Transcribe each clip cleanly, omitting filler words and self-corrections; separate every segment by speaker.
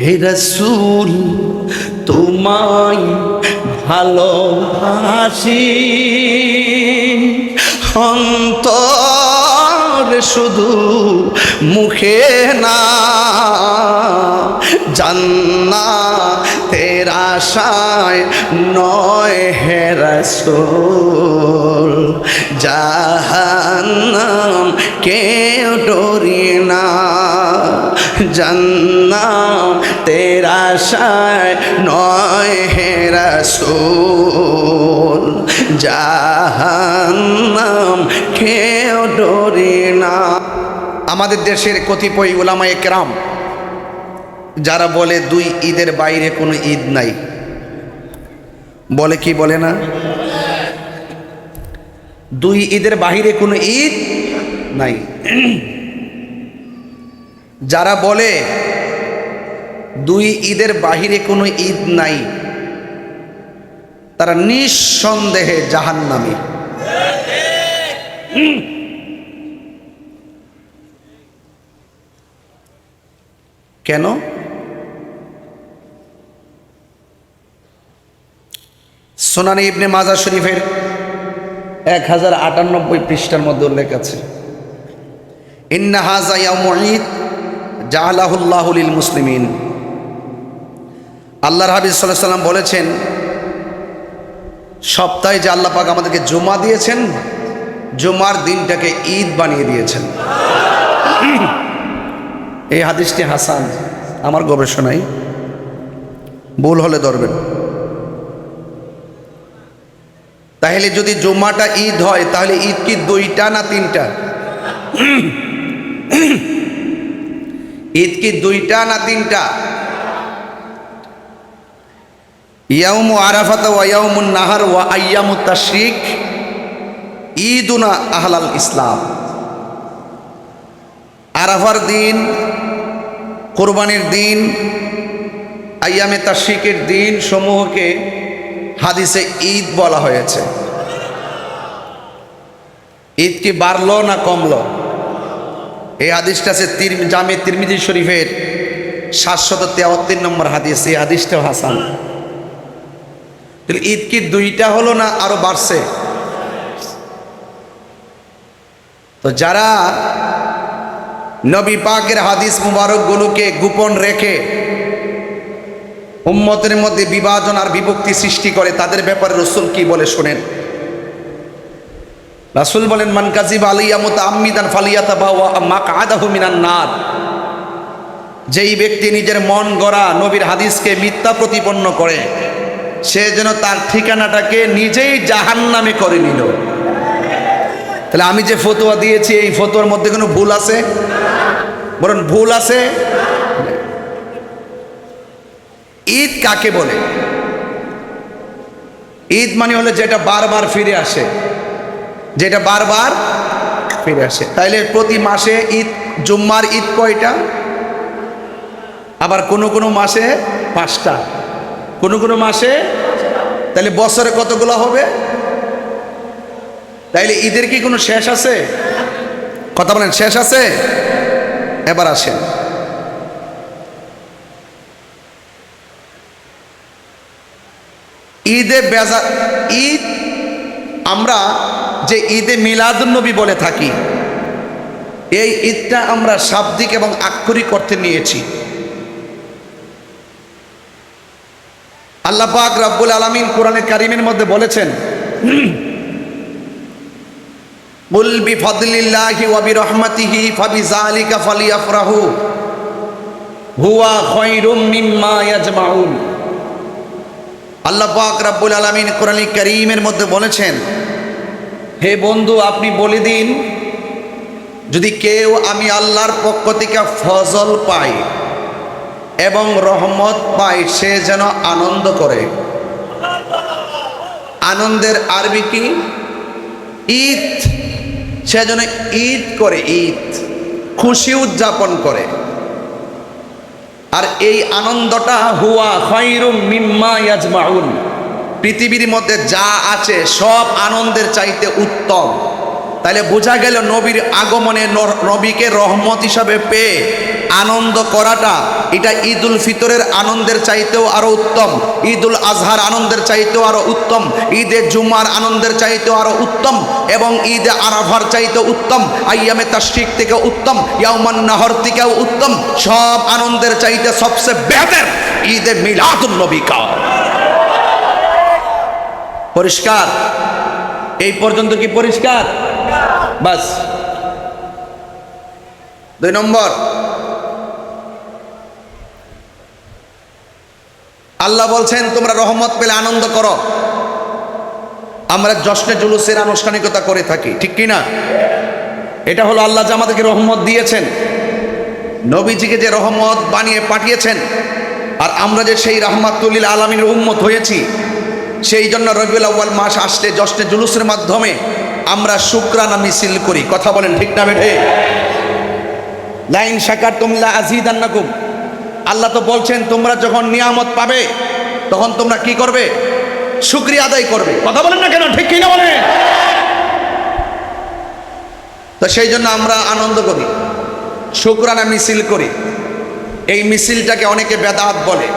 Speaker 1: হে রাসূল তোমায় ভালোবাসি, অন্তর শুধু মুখে না, জান্নাতের আশায় নয় হে রাসূল, জাহান্নাম কেউ ডরি না, জান্নাতের আশায় নয় হে রাসূল, জাহান্নাম কেউ ডরি না। আমাদের দেশের কতিপয় উলামায়ে কেরাম যারা বলে দুই ঈদের বাইরে কোনো ঈদ নাই, বলে কি বলে না, দুই ঈদের বাইরে কোনো ঈদ নাই। যারা বলে দুই ঈদের বাহিরে কোনো ঈদ নাই, তারা নিঃসন্দেহে জাহান্নামী। কেন? সুনানে ইবনে মাজাহ শরীফের 1098 পৃষ্ঠার মধ্যে উল্লেখ আছে, ইন্না হাযা ইয়াউমুল ঈদ জাআলাহুল্লাহু লিল মুসলিমিন। আল্লাহর হাবিব সাল্লাল্লাহু আলাইহি ওয়াসাল্লাম বলেছেন, সপ্তাহে যে আল্লাহ পাক আমাদেরকে জুমা দিয়েছেন, জুমার দিনটাকে ঈদ বানিয়ে দিয়েছেন। এই হাদিসটি হাসান, আমার গবেষণায়, ভুল হলে ধরবেন। তাহলে যদি জুমাটা ঈদ হয়, তাহলে ঈদ কি দুইটা না তিনটা? ঈদ কি দুইটা না তিনটা? ইয়াউমু আরাফাত ওয়া ইয়াউমুন নাহার ওয়া আইয়ামুত তাশরিক ঈদুনা আহলাল ইসলাম। আরাফার দিন, কুরবানির দিন, আইয়ামে তাশরিকের দিন সমূহকে হাদিসে ঈদ বলা হয়েছে। ঈদ কি বাড়লো না কমলো? এই হাদিসটা আছে জামে তিরমিজি শরীফের 773 নম্বর হাদিস। এই হাদিসটাও হাসান। ঈদ কি দুইটা হলো না আরো বাড়ছে? তো যারা নবী পাকের হাদিস মুবারকগুলোকে গোপন রেখে উম্মতের মধ্যে বিভাজন আর বিভক্তি সৃষ্টি করে, তাদের ব্যাপারে রাসূল কি বলে শোনেন। রাসূল বলেন, মান কাযিবা আলাইয়া মুতাআম্মিদান ফালিয়াতাবাওয়া মাকআদাহু মিনান নার। যেই ব্যক্তি নিজের মন গড়া নবীর হাদিসকে মিথ্যা প্রতিপন্ন করে, সে যেন তার ঠিকানাটাকে নিজেই জাহান্নামে করে নিল। তাহলে আমি যে ফতোয়া দিয়েছি, এই ফতোয়ার মধ্যে কোনো ভুল আছে? বলুন, ভুল আছে? ঈদ কাকে বলে? ঈদ মানে হলো যেটা বারবার ফিরে আসে, যেটা বারবার ফিরে আসে। তাইলে প্রতি মাসে ঈদ, জুম্মার ঈদ কয়টা? আবার কোনো কোনো মাসে 5টা, কোনো কোনো মাসে। তাহলে বছরে কতগুলো হবে? তাইলে ঈদের কি কোনো শেষ আছে? কথা বলেন, শেষ আছে? এবার আসেন, ঈদে বেজা ঈদ আমরা যে ঈদে মিলাদুন্নবী বলে থাকি, এই ঈদটা আমরা শাব্দিক এবং আক্ষরিক অর্থে নিয়েছি। আল্লাহ পাক রব্বুল আলামিন কোরআনে কারীমের মধ্যে বলেছেন, কুল বিফাদলিল্লাহি ওয়া বিরহমাতিহি ফাবিযালিকা ফালিয়াফরাহু হুয়া খায়রুম মিম্মা ইয়াজমাউন। আল্লাহ পাক রব্বুল আলামিন কোরআনে কারীমের মধ্যে বলেছেন, হে বন্ধু, আপনি বলে দিন, যদি কেউ আমি আল্লাহর পক্ষ থেকে ফজল পায় এবং রহমত পায়, সে যেন আনন্দ করে। আনন্দের আরবি কি? ঈদ। সে যেন ঈদ করে, ঈদ খুশি উদযাপন করে। আর এই আনন্দটা হুয়া খায়রুম মিম্মা ইয়াজমাউন, পৃথিবীর মধ্যে যা আছে সব আনন্দের চাইতে উত্তম। তাহলে বোঝা গেল নবীর আগমনে নবীকে রহমত হিসাবে পেয়ে আনন্দ করাটা এটা ঈদুল ফিতরের আনন্দের চাইতেও আরো উত্তম, ঈদুল আজহার আনন্দের চাইতেও আরো উত্তম, ঈদে জুমার আনন্দের চাইতেও আরো উত্তম, এবং ঈদে আরাফার চাইতেও উত্তম, আইয়ামে তাশরিক থেকে উত্তম, ইয়াউমান নাহর থেকেও উত্তম। সব আনন্দের চাইতে সবচেয়ে বেহতর ঈদে মিলাদুন নবী কা। পরিষ্কার? এই পর্যন্ত কি পরিষ্কার? বাস। 2 নম্বর, আল্লাহ বলছেন তোমরা রহমত পেলে আনন্দ করো। আমরা জশ্নে জুলুসের আনুষ্ঠানিকতা করে থাকি, ঠিক কি না? এটা হলো আল্লাহ যে আমাদেরকে রহমত দিয়েছেন, নবীজিকে যে রহমত বানিয়ে পাঠিয়েছেন, আর আমরা যে সেই রাহমাতুল লিল আলামিনের উম্মত হয়েছি, সেই জন্য রবিউল আউয়াল মাস আসলে জশ্নে জুলুসের মাধ্যমে আমরা শুকরানা মিছিল করি। কথা বলেন ঠিক না বেঠে? লাইন শাকারতুম লা আযীদান্নাকুম। আল্লাহ তো বলছেন তোমরা যখন নিয়ামত পাবে তখন তোমরা কি করবে? শুকরিয়া আদায় করবে। কথা বলেন না কেন? ঠিক কি না বলেন? তো সেই জন্য আমরা আনন্দ করি, শুকরানা মিছিল করি। এই মিছিলটাকে অনেকে বেদাত বলে।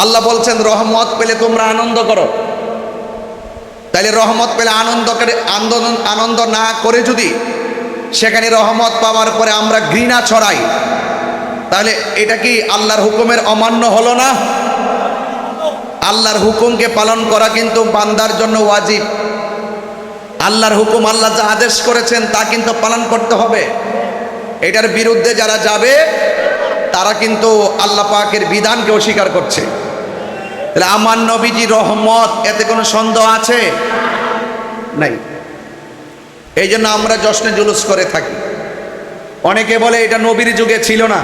Speaker 1: আল্লাহ বলছেন রহমত পেলে তোমরা আনন্দ করো। তাইলে রহমত পেলে আনন্দ না করে যদি সেখানে রহমত পাওয়ার পরে আমরা ঘৃণা ছড়াই, তাহলে এটা কি আল্লাহর হুকুমের অমান্য হলো না? আল্লাহর হুকুমকে পালন করা কিন্তু বান্দার জন্য ওয়াজিব। আল্লাহর হুকুম, আল্লাহ যা আদেশ করেছেন তা কিন্তু পালন করতে হবে। এটার বিরুদ্ধে যারা যাবে তারা কিন্তু আল্লাহ পাকের বিধানকে অস্বীকার করছে। তাহলে আমার নবীজি রহমত, এতে কোনো সন্দেহ আছে? নাই। এই জন্য আমরা জশ্নে জুলুস করে থাকি। অনেকে বলে এটা নবীর যুগে ছিল না।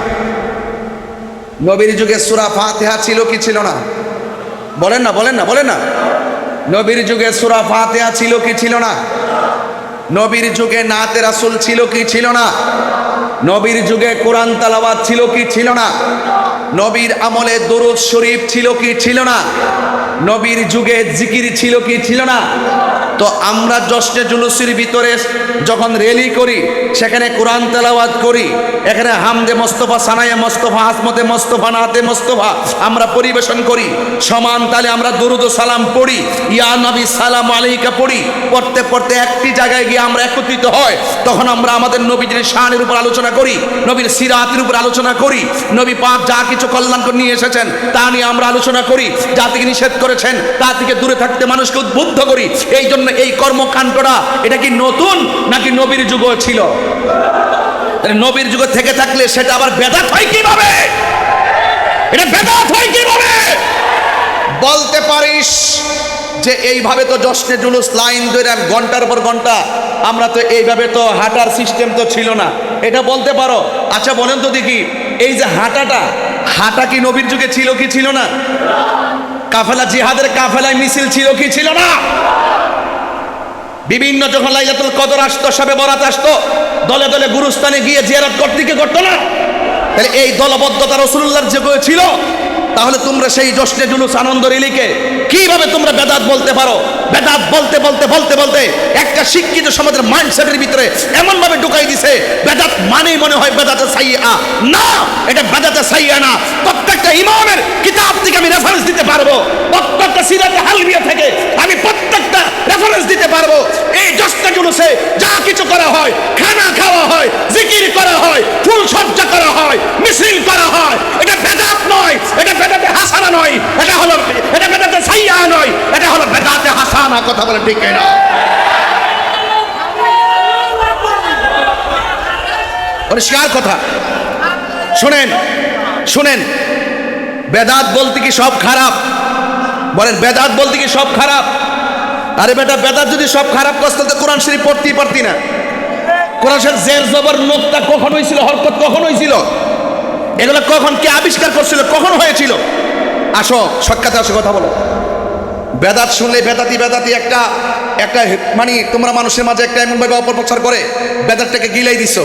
Speaker 1: নবীর যুগে সূরা ফাতিহা ছিল কি ছিল না? বলেন না, বলেন না, বলেন না। নবীর যুগে সূরা ফাতিহা ছিল কি ছিল না? নবীর যুগে নাতে রাসূল ছিল কি ছিল না? নবীর যুগে কোরআন তেলাওয়াত ছিল কি ছিল না? নবীর আমলে দরুদ শরীফ ছিল কি ছিল না? নবীর যুগে জিকির ছিল কি ছিল না? তো আমরা জশ্নে জুলুসের ভিতরে যখন র্যালি করি, সেখানে কোরআন তেলাওয়াত করি, এখানে হামদে মোস্তফা, সানায়ে মোস্তফা, আজমতে মোস্তফা, নাতে মোস্তফা আমরা পরিবেশন করি। সমান তালে আমরা দরুদ ও সালাম পড়ি, ইয়া নবী সালাম আলাইকা পড়ি। পড়তে পড়তে একটি জায়গায় গিয়ে আমরা একত্রিত হয়, তখন আমরা আমাদের নবীজির শানের উপর আলোচনা করি, নবীর সিরাতের উপর আলোচনা করি, নবী পাক যা কিছু কল্যাণকর নিয়ে এসেছেন তা নিয়ে আমরা আলোচনা করি, যা থেকে নিষেধ করেছেন তা থেকে দূরে থাকতে মানুষকে উদ্বুদ্ধ করি। এই জন্য এই কর্মকাণ্ডটা এটা কি নতুন নাকি নবীর যুগও ছিল? নবীর যুগে থেকে থাকলে সেটা আবার বেদাত হয় কিভাবে? এটা বেদাত হয় কিভাবে? বলতে পারিস যে এইভাবে তো জশ্নে জুলুস লাইন ধরে ঘন্টার পর ঘন্টা, আমরা তো এইভাবে তো হাঁটার সিস্টেম তো ছিল না, এটা বলতে পারো। আচ্ছা বলেন তো দেখি, এই যে হাঁটা কি নবীর যুগে ছিল কি ছিল না? কাফেলা, জিহাদের কাফেলায় মিছিল ছিল কি ছিল না? বিভিন্ন যখন লাইলাতুল কদর আসতো, শবে বরাত আসতো, দলে দলে গুরুস্থানে গিয়ে জিয়ারত করতে কি করতো না? তাহলে এই দলবদ্ধতা রাসূলুল্লাহর যুগে ছিল। তাহলে তোমরা সেই জশ্নে জুলুস আনন্দ রিলিকে কিভাবে তোমরা বেদাত বলতে পারো? বেদাত বলতে বলতে বলতে বলতে একটা শিক্ষিত সমাজের মাইন্ডসেটের ভিতরে এমন ভাবে ঢুকাই দিছে, বেদাত মানেই মনে হয় বেদাতে সাইয়্যা। না, এটা বেদাতে সাইয়্যা না। প্রত্যেকটা ইমামের কিতাব থেকে আমি রেফারেন্স দিতে পারবো, প্রত্যেকটা সিরাতে হালবিয়া থেকে আমি প্রত্যেকটা রেফারেন্স দিতে পারবো। এই জশ্নে জুলুসে যা কিছু করা হয়, খানা খাওয়া হয়, জিকির করা হয়, ফুল সজ্জা করা হয়, মিছিল করা হয়, এটা বেদাত নয়, এটা বেদাতে হাসানা নয়, এটা বেদাতে সাইয়্যা নয়, এটা হলো বেদাতে হাসানা। কথা বলে ঠিক না? পরিষ্কার কথা। শুনেন শুনেন, বেদাত বলতে কি সব খারাপ? বলেন, বেদাত বলতে কি সব খারাপ? আরে বেটা, বেদাত যদি সব খারাপ করতে তো কোরআন শরীফ পড়তেই পারতি না। কোরআন শরীফ জের জবর নোক্তা কখন হয়েছিল, হরকত কখন হয়েছিল, এগুলো কখন কে আবিষ্কার করছিল, কখন হয়েছিল? আসো সাক্ষাতে আসো, কথা বলো। বেদাত শুনলে বেদাতি একটা মানে তোমরা মানুষের মাঝে একটা এমনভাবে অপপ্রচার করে বেদাতটাকে গিলাই দিছো।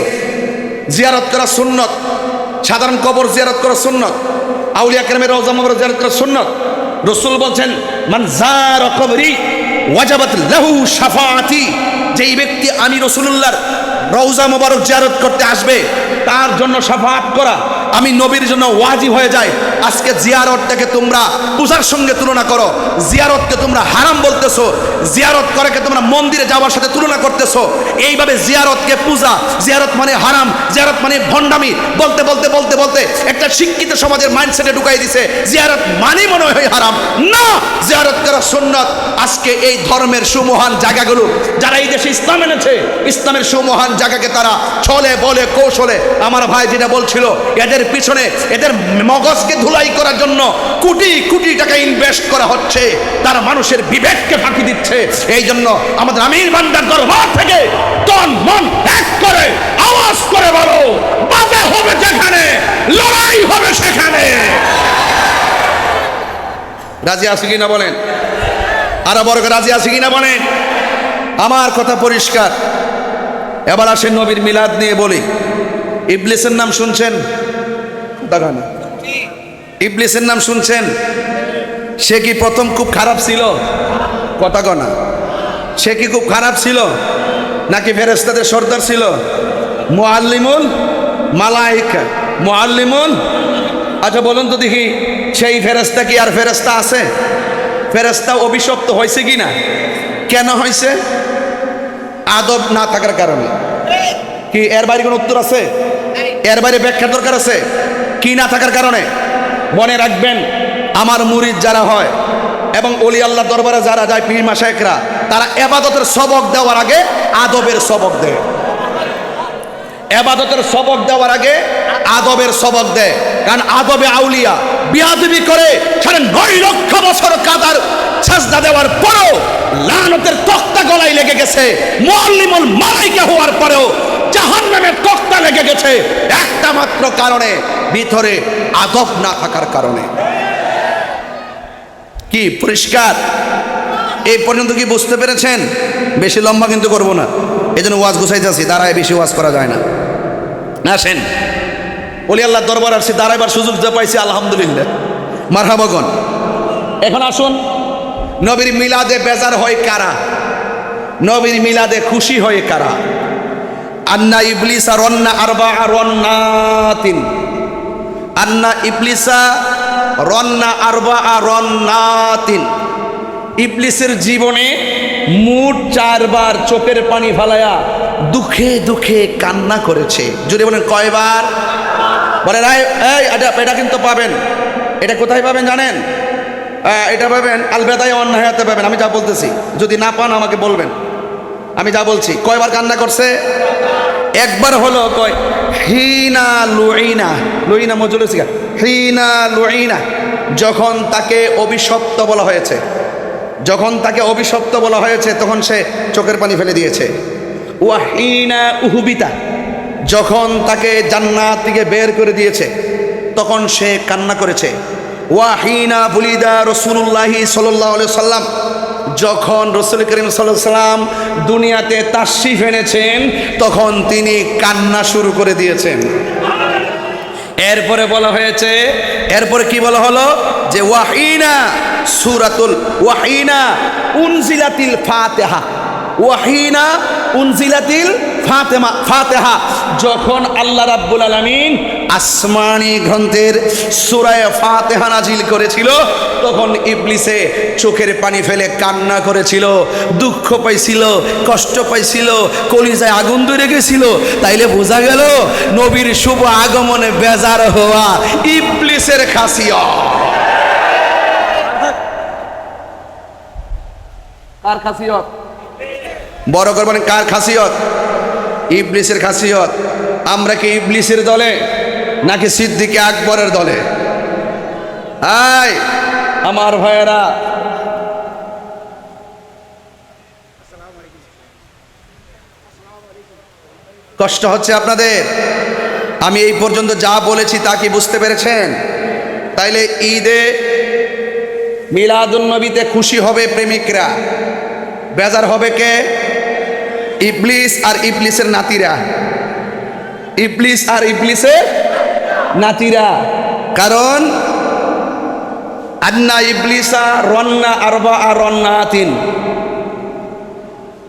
Speaker 1: জিয়ারত করা সুন্নত, সাধারণ কবর জিয়ারত করা সুন্নত, আউলিয়া কেরামের রওজা মুবারক জিয়ারত করা সুন্নত। রাসূল বলছেন মান যারা কবরি ওয়াজাবাত লাহু শাফাআতি, যেই ব্যক্তি আমি রাসূলুল্লাহর রওজা মোবারক জিয়ারত করতে আসবে তার জন্য শাফাআত করা আমি নবীর জন্য ওয়াজিব হয়ে যায়। আজকে জিয়ারতটাকে তোমরা পূজার সঙ্গে তুলনা করো, জিয়ারতকে তোমরা হারাম বলতেছো, জিয়ারত করাকে তোমরা মন্দিরে যাওয়ার সাথে তুলনা করতেছো। এইভাবে জিয়ারতকে পূজা, জিয়ারত মানে হারাম, জিয়ারত মানে ভণ্ডামি বলতে বলতে বলতে বলতে একটা শিক্ষিত সমাজের মাইন্ডসেটে ঢুকাই দিছে জিয়ারত মানে মনে হয় হারাম। না, জিয়ারত করা সুন্নাত। আজকে এই ধর্মের সুমহান জায়গাগুলো যারা এই দেশে ইসলাম এনেছে, ইসলামের সুমহান জায়গাকে তারা ছলে বলে কৌশলে, আমার ভাই যেটা বলছিল, এদের পিছনে এদের মগজকে ধুলাই করার জন্য কোটি কোটি টাকা ইনভেস্ট করা হচ্ছে, তারা মানুষের বিবেককে ফাঁকি দিচ্ছে। এই জন্য আমাদের আমির বান্দার দরবার থেকে তন মন এক করে আওয়াজ করে বলো, বাধা হবে যেখানে, লড়াই হবে সেখানে। রাজি আছে কিনা বলেন? আরো বড় করে রাজি আছে কিনা বলেন? আমার কথা পরিষ্কার। এবার আসেন নবীর মিলাদ নিয়ে বলি। ইবলিসের নাম শুনছেন? ইবলিসের নাম শুনছেন? সে কি প্রথম খুব খারাপ ছিল? কথা কনা, সে কি খুব খারাপ ছিল নাকি ফেরেশতাদের সর্দার ছিল? মুআল্লিমুল মালায়েকা, মুআল্লিমুল। আচ্ছা বলুন তো দেখি, সেই ফেরেশতা কি আর ফেরেশতা আছে? ফেরেশতা অভিশপ্ত হয়েছে কি না? কেন হয়েছে? আদব না থাকার কারণে। কি এর বাইরে কোনো উত্তর আছে? এর বাইরে ব্যাখ্যা দরকার আছে? কি না থাকার কারণে? মনে রাখবেন, আমার মুরিদ যারা হয় এবং ওলি আল্লাহ দরবারে যারা যায়, পীর মাশায়েখরা, তারা ইবাদতের সবক দেওয়ার আগে আদবের সবক দেয়। ইবাদতের সবক দেওয়ার আগে আদবের সবক দেয়। কারণ আদবে আউলিয়া বিয়াদবি করে 9.5 লক্ষ বছর কাদার সাজদা দেওয়ার পরেও লানতের তক্তা গলায় লেগে গেছে। মুআল্লিমুল মালায়েকা হওয়ার পরেও জাহান্নামের তক্তা লেগে গেছে একটা মাত্র কারণে, ভিতরে আদব না থাকার কারণে। কি পরিষ্কার? এই পর্যন্ত কি বুঝতে পেরেছেন? বেশি লম্বা কিন্তু করব না, এই জন্য ওয়াজ গুছাইতেছি, দাঁড়ায় বেশি ওয়াজ করা যায় না। আসেন, ওলি আল্লাহ দরবার আসছি, দাঁড়াইবার সুযোগ যা পাইছি আলহামদুলিল্লাহ, মারহাবাগন। এখন আসুন, নবীর মিলাদে বেজার হয় কারা? নবীর মিলাদে খুশি হয় কারা? আন্না ইবলিসা রন্না আরবা রন্নাতিন, আন্না ইবলিসা রন্না আরবা রন্নাতিন। ইবলিসের জীবনে মোট 4 বার চোখের পানি ফালায়া দুঃখে দুঃখে কান্না করেছে। যদি বলেন কয়বার? বলেন এটা কিন্তু পাবেন। এটা কোথায় পাবেন জানেন? এটা পাবেন আল বেদায়া ওয়ান নিহায়াতে পাবেন। আমি যা বলতেছি, যদি না পান আমাকে বলবেন, আমি যা বলছি। কয়বার কান্না করছে? একবার হলো। কয় হিনা লুইনা, লুইনা মজুলুস, হিনা লুইনা, যখন তাকে অভিশপ্ত বলা হয়েছে, যখন তাকে অভিশপ্ত বলা হয়েছে তখন সে চোখের পানি ফেলে দিয়েছে। ওয়াহিনা উহুবিতা, যখন তাকে জান্নাত থেকে বের করে দিয়েছে তখন সে কান্না করেছে। ওয়াহিনা বুলিদা রাসূলুল্লাহি সাল্লাল্লাহু আলাইহি সাল্লাম, যখন রাসূল করিম সাল্লাল্লাহু আলাইহি সাল্লাম দুনিয়াতে তাশরীফ এনেছেন তখন তিনি কান্না শুরু করে দিয়েছেন। এরপরে বলা হয়েছে, এরপরে কি বলা হলো? যে ওয়াহিনা সূরাতুল ওয়াহিনা উনজিলাতিল ফাতিহা, ওয়াহিনা উনজিলাতিল ফাতিহা, যখন আল্লাহ রাব্বুল আলামিন আসমানি গ্রন্থের সূরা ফাতিহা নাজিল করেছিল তখন ইবলিসে চোখের পানি ফেলে কান্না করেছিল, দুঃখ পাইছিল, কষ্ট পাইছিল, কলিজায় আগুন ধরে গেছিল। তাইলে বোঝা গেল নবীর শুভ আগমনে বেজার হওয়া ইবলিসের খাসিয়ত। কার খাসিয়ত? বড় করবেন, কার খাসিয়ত? ইবলিসের খাসিয়ত। আমরা কি ইবলিসের দলে নাকি সিদ্দিকে আকবরের দলে? আয় আমার ভাইয়েরা, কষ্ট হচ্ছে আপনাদের? আমি এই পর্যন্ত যা বলেছি তা কি বুঝতে পেরেছেন? তাইলে ঈদে মিলাদুন নবীতে খুশি হবে প্রেমিকরা, বেজার হবে কে? ইবলিস আর ইবলিসের নাতিরা, ইবলিস আর ইবলিসের নাতিরা। কারণ আন্না ইবলিসা রন্না আরবা রন্নাতিন,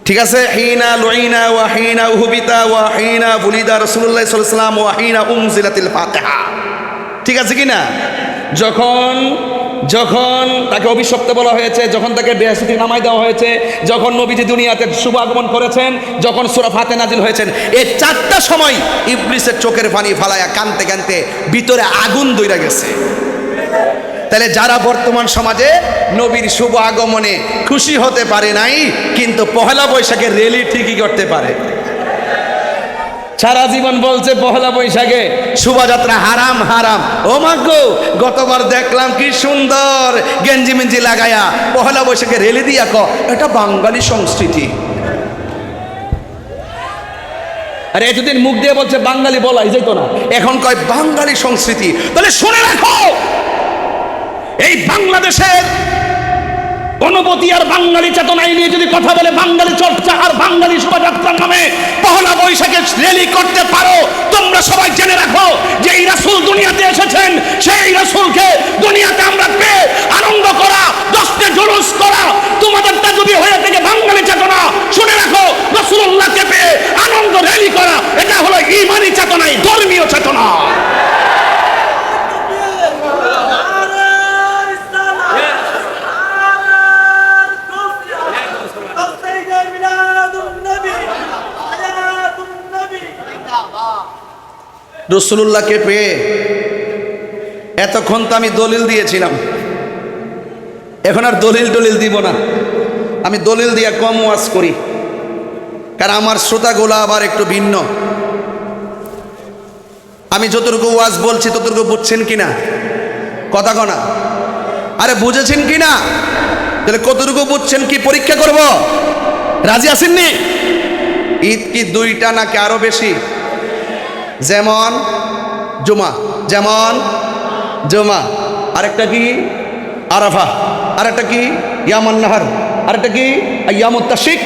Speaker 1: ঠিক আছে, হিনা লুইনা ওয়া হিনা উহবিতা ওয়া হিনা বুলিদা রাসূলুল্লাহ সাল্লাল্লাহু আলাইহি ওয়াসাল্লাম ওয়া হিনা উনজিলাতিল ফাতিহা। ঠিক আছে কি না? যখন যখন তাকে অভিশপ্ত বলা হয়েছে, যখন তাকে বেহেশতি নামাই দেওয়া হয়েছে, যখন নবীজি দুনিয়াতে শুভ আগমন করেছেন, যখন সূরা ফাতিহা নাজিল হয়েছেন, এই চারটা সময় ইবলিসের চোখের পানি ফালায়া কানতে কানতে ভিতরে আগুন দইরা গেছে। তাহলে যারা বর্তমান সমাজে নবীর শুভ আগমনে খুশি হতে পারে নাই, কিন্তু পহেলা বৈশাখে র্যালি ঠিকই করতে পারে। সারা জীবন বলছে পহেলা বৈশাখে শোভাযাত্রা হারাম হারাম। ও মাগো, গতবার দেখলাম কি সুন্দর গেঞ্জি মেঞ্জি লাগায়া পহেলা বৈশাখে র্যালি দিয়া এটা বাঙালি সংস্কৃতি। আরে এতদিন মুখ দিয়ে বলছে বাঙালি বলাই যেত না, এখন কয় বাঙালি সংস্কৃতি। তাহলে শুনে রাখো, এই বাংলাদেশের অনুভূতি আর বাঙালি চেতনাই নিয়ে যদি কথা বলে, বাঙালি চর্চা আর বাঙালি শোভাযাত্রার নামে পহেলা বৈশাখে র্যালি করতে পারো, তোমরা সবাই জেনে রাখো যে এই রাসূল দুনিয়াতে এসেছেন, সেই রাসূলকে দুনিয়াতে আমরা পেয়ে আনন্দ করা, দশটা জুলুস করা, তোমাদেরটা যদি হয়ে থাকে বাঙালি চেতনা, শুনে রাখো রাসূলুল্লাহকে পেয়ে আনন্দ র্যালি করা, এটা হলো ঈমানি চেতনাই, ধর্মীয় চেতনা। রাসূলুল্লাহকে পেয়ে এতক্ষণ তো আমি দলিল দিয়েছিলাম, এখন আর দলিল দিব না। আমি দলিল দিয়ে কম ওয়াজ করি, কারণ আমার শ্রোতাগুলো আবার একটু ভিন্ন। আমি যতটুকু ওয়াজ বলছি ততটুকু বুঝছেন কিনা? কথা কনা, আরে বুঝেছেন কিনা? তাহলে কতটুকু বুঝছেন কি পরীক্ষা করব? রাজি আছেননি? ঈদ কি দুইটা নাকি আরো বেশি? যেমন জুমা, যেমন জুমা, আরেকটা কি আরাফা, আরেকটা কি ইয়ামান নাহার, আরেকটা কি ইয়ামুত তাশরিক।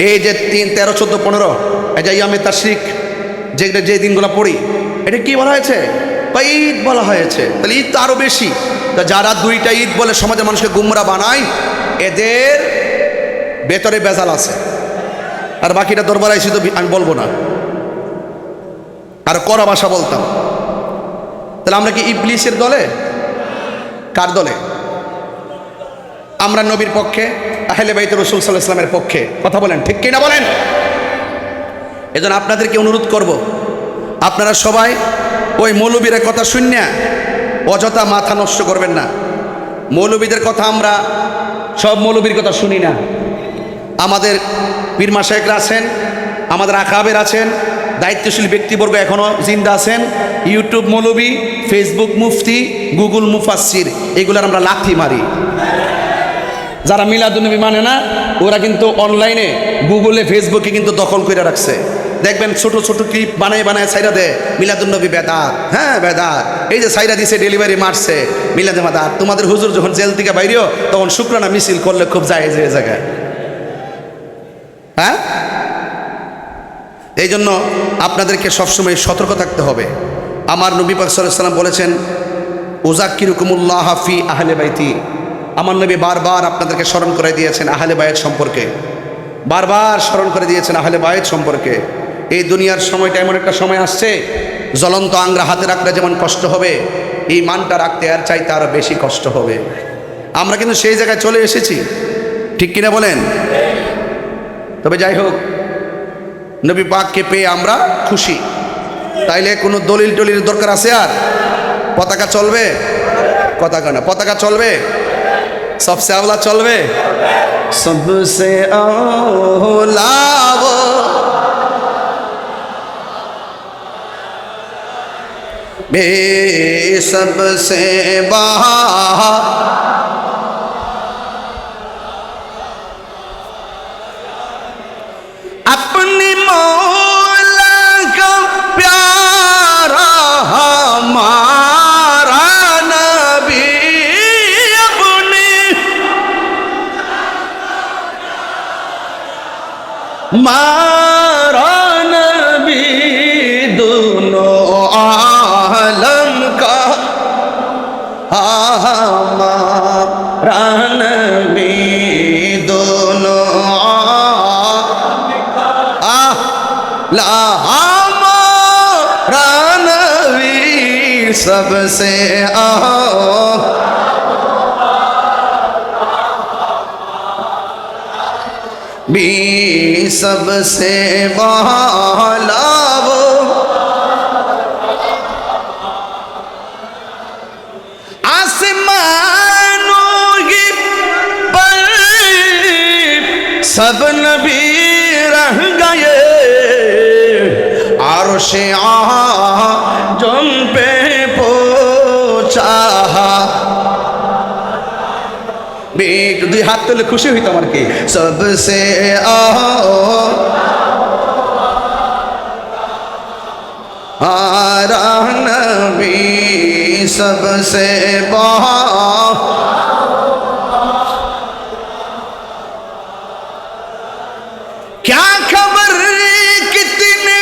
Speaker 1: এই যে 3, 13, 14, 15 এই যে ইয়ামে তাশরিক, যে দিনগুলো পড়ি, এটা কি বলা হয়েছে? বা ঈদ বলা হয়েছে। তাহলে ঈদ তো আরো বেশি। তা যারা দুইটা ঈদ বলে সমাজের মানুষকে গুমরা বানায়, এদের ভেতরে বেজাল আছে। আর বাকিটা দরবার আইসি তো আমি বলবো না, আর কড়া ভাষা বলতাম। তাহলে আমরা কি ইবলিসের দলে? কার দলে? আমরা নবীর পক্ষে, আহলে বাইত রাসূল সাল্লাল্লাহু আলাইহি ওয়াসাল্লামের পক্ষে। কথা বলেন, ঠিক কিনা বলেন? এজন্য আপনাদেরকে অনুরোধ করব, আপনারা সবাই ওই মৌলবীর কথা শুনিয়া অযথা মাথা নষ্ট করবেন না। মৌলবীদের কথা আমরা সব মৌলবীর কথা শুনি না। আমাদের পীর মাশায়েখরা আছেন, আমাদের আকাবের আছেন, দায়িত্বশীল ব্যক্তিবর্গ এখনও জিন্দা আছেন। ইউটিউব মৌলবী, ফেসবুক মুফতি, গুগল মুফাসসির, এগুলোর আমরা লাথি মারি। যারা মিলাদুন্নবী মানে না, ওরা কিন্তু অনলাইনে গুগলে ফেসবুকে কিন্তু দখল করে রাখছে। দেখবেন ছোট ছোট ক্লিপ বানায় বানায় সাইরা দেয়, মিলাদুন্নবী বেদাত, হ্যাঁ বেদাত। এই যে সাইরা দিছে, ডেলিভারি মারছে, মিলাদে মাদাত। তোমাদের হুজুর যখন জেল থেকে বাইরেও, তখন শুক্রানা মিছিল করলে খুব জায়েজ হয়ে জায়গায়। হ্যাঁ, এই জন্য আপনাদেরকে সবসময় সতর্ক থাকতে হবে। আমার নবী পাক সাল্লাল্লাহু আলাইহি ওয়াসাল্লাম বলেছেন, উযাক্কিরুকুমুল্লাহ ফি আহলি বাইতি। আমার নবী বারবার আপনাদেরকে স্মরণ করে দিয়েছেন আহলে বায়ত সম্পর্কে, বারবার স্মরণ করে দিয়েছেন আহলে বায়ত সম্পর্কে। এই দুনিয়ার সময়টা এমন একটা সময় আসছে, জ্বলন্ত আংরা হাতে রাখলে যেমন কষ্ট হবে, এই মানটা রাখতে আর চাইতে আরও বেশি কষ্ট হবে। আমরা কিন্তু সেই জায়গায় চলে এসেছি, ঠিক কিনা বলেন? তবে যাই হোক, নবী পাককে পেয়ে আমরা খুশি। তাইলে কোনো দলিল টলির দরকার আছে? আর পতাকা চলবে? কথা কেন? পতাকা চলবে, সবসে আওলা চলবে, সবসে আওলা বে সবসে বাহা अपनी मौला का प्यारा हमारा नबी, अपनी मारा नबी, दोनों आलम का हमारा नबी, दोनों ला हमारा नबी सबसे भी सबसे वाला वो आसमानों की पर सब नबी रह गए आरशे आज़म पे पहुंचा बेट दुई हाथ तुले खुशी हुई तुम्हार की सबसे आरा नबी सबसे क्या खबर कितने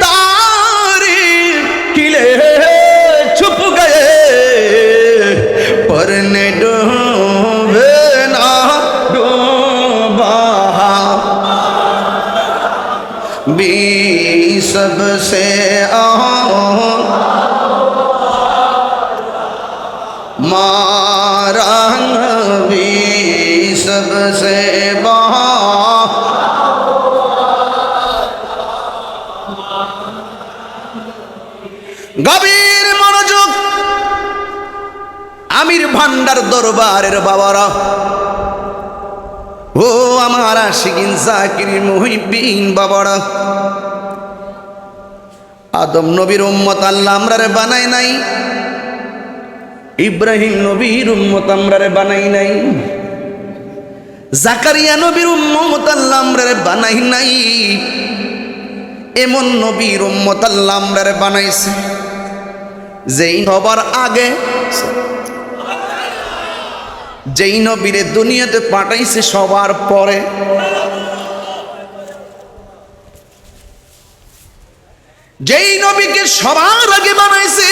Speaker 1: तारे किले छुप गए पर ने डूबे ना डूबा भी सबसे मारा नबी सबसे गभीर मनोयोग आमिर भांडार दरबारेर बाबारा ओ आमार आशिकिन जाकिर मुहिब्बिन बाबारा आदम नबीर उम्मत आल्लाह आमरारे बानाय नाई इब्राहिम नबीर उम्मत आमरारे बानाय नाई जाकारिया नबीर उम्मत आल्लाह आमरारे बानाय नाई एमन नबीर उम्मत आल्लाह आमरारे बानाइছে যেই সবার আগে যেই নবীরে দুনিয়াতে পাঠাইছে সবার পরে যেই নবীকে সবার আগে বানাইছে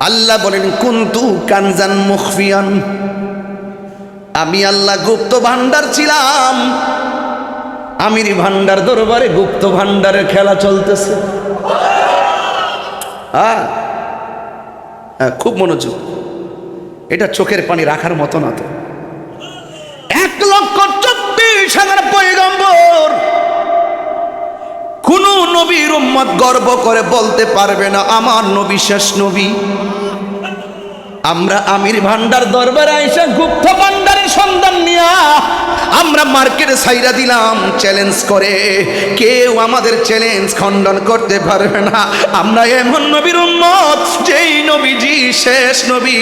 Speaker 1: আল্লাহ বলেন কুনতু কানজান মুখফিয়ান আমি আল্লাহ গুপ্ত ভান্ডার ছিলাম আমির ভান্ডার দরবারে গুপ্ত ভান্ডারের খেলা চলতেছে হ্যাঁ খুব মনোযোগ এটা চোখের পানি রাখার মতো না তো 1,34,000 পয়গম্বর কোন নবীর উম্মত গর্ব করে বলতে পারবে না আমার নবী শেষ নবী আমরা আমির ভান্ডার দরবারে আইসা গুপ্ত ভান্ডারের সন্ধান নিয়া আমরা মার্কেটে ছাইরা দিলাম চ্যালেঞ্জ করে কেউ আমাদের চ্যালেঞ্জ খণ্ডন করতে পারবে না আমরা এমন নবীর উম্মত যেই নবীজি শেষ নবী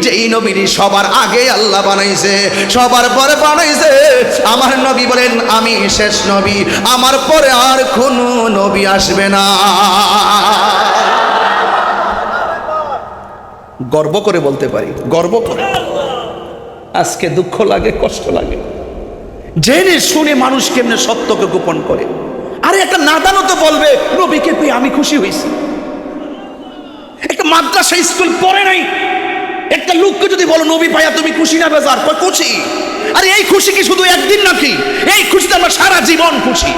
Speaker 1: যেই নবীজি সবার আগে আল্লাহ বানাইছে সবার পরে বানাইছে আমার নবী বলেন আমি শেষ নবী আমার পরে আর কোনো নবী আসবে না গর্ব করে বলতে পারি গর্ব করে আজকে দুঃখ লাগে কষ্ট লাগে জেনে শুনে মানুষ কেমনে সত্যকে গোপন করে আরে একটা নাদানও তো বলবে নবীকে পেয়ে আমি খুশি হয়েছি একটা মাদ্রাসা স্কুল পড়ে নাই একটা লোককে যদি বলো নবী পাইয়া তুমি খুশি না বেজার কই খুশি আরে এই খুশি কি শুধু একদিন নাকি এই খুশিতে আমরা সারা জীবন খুশি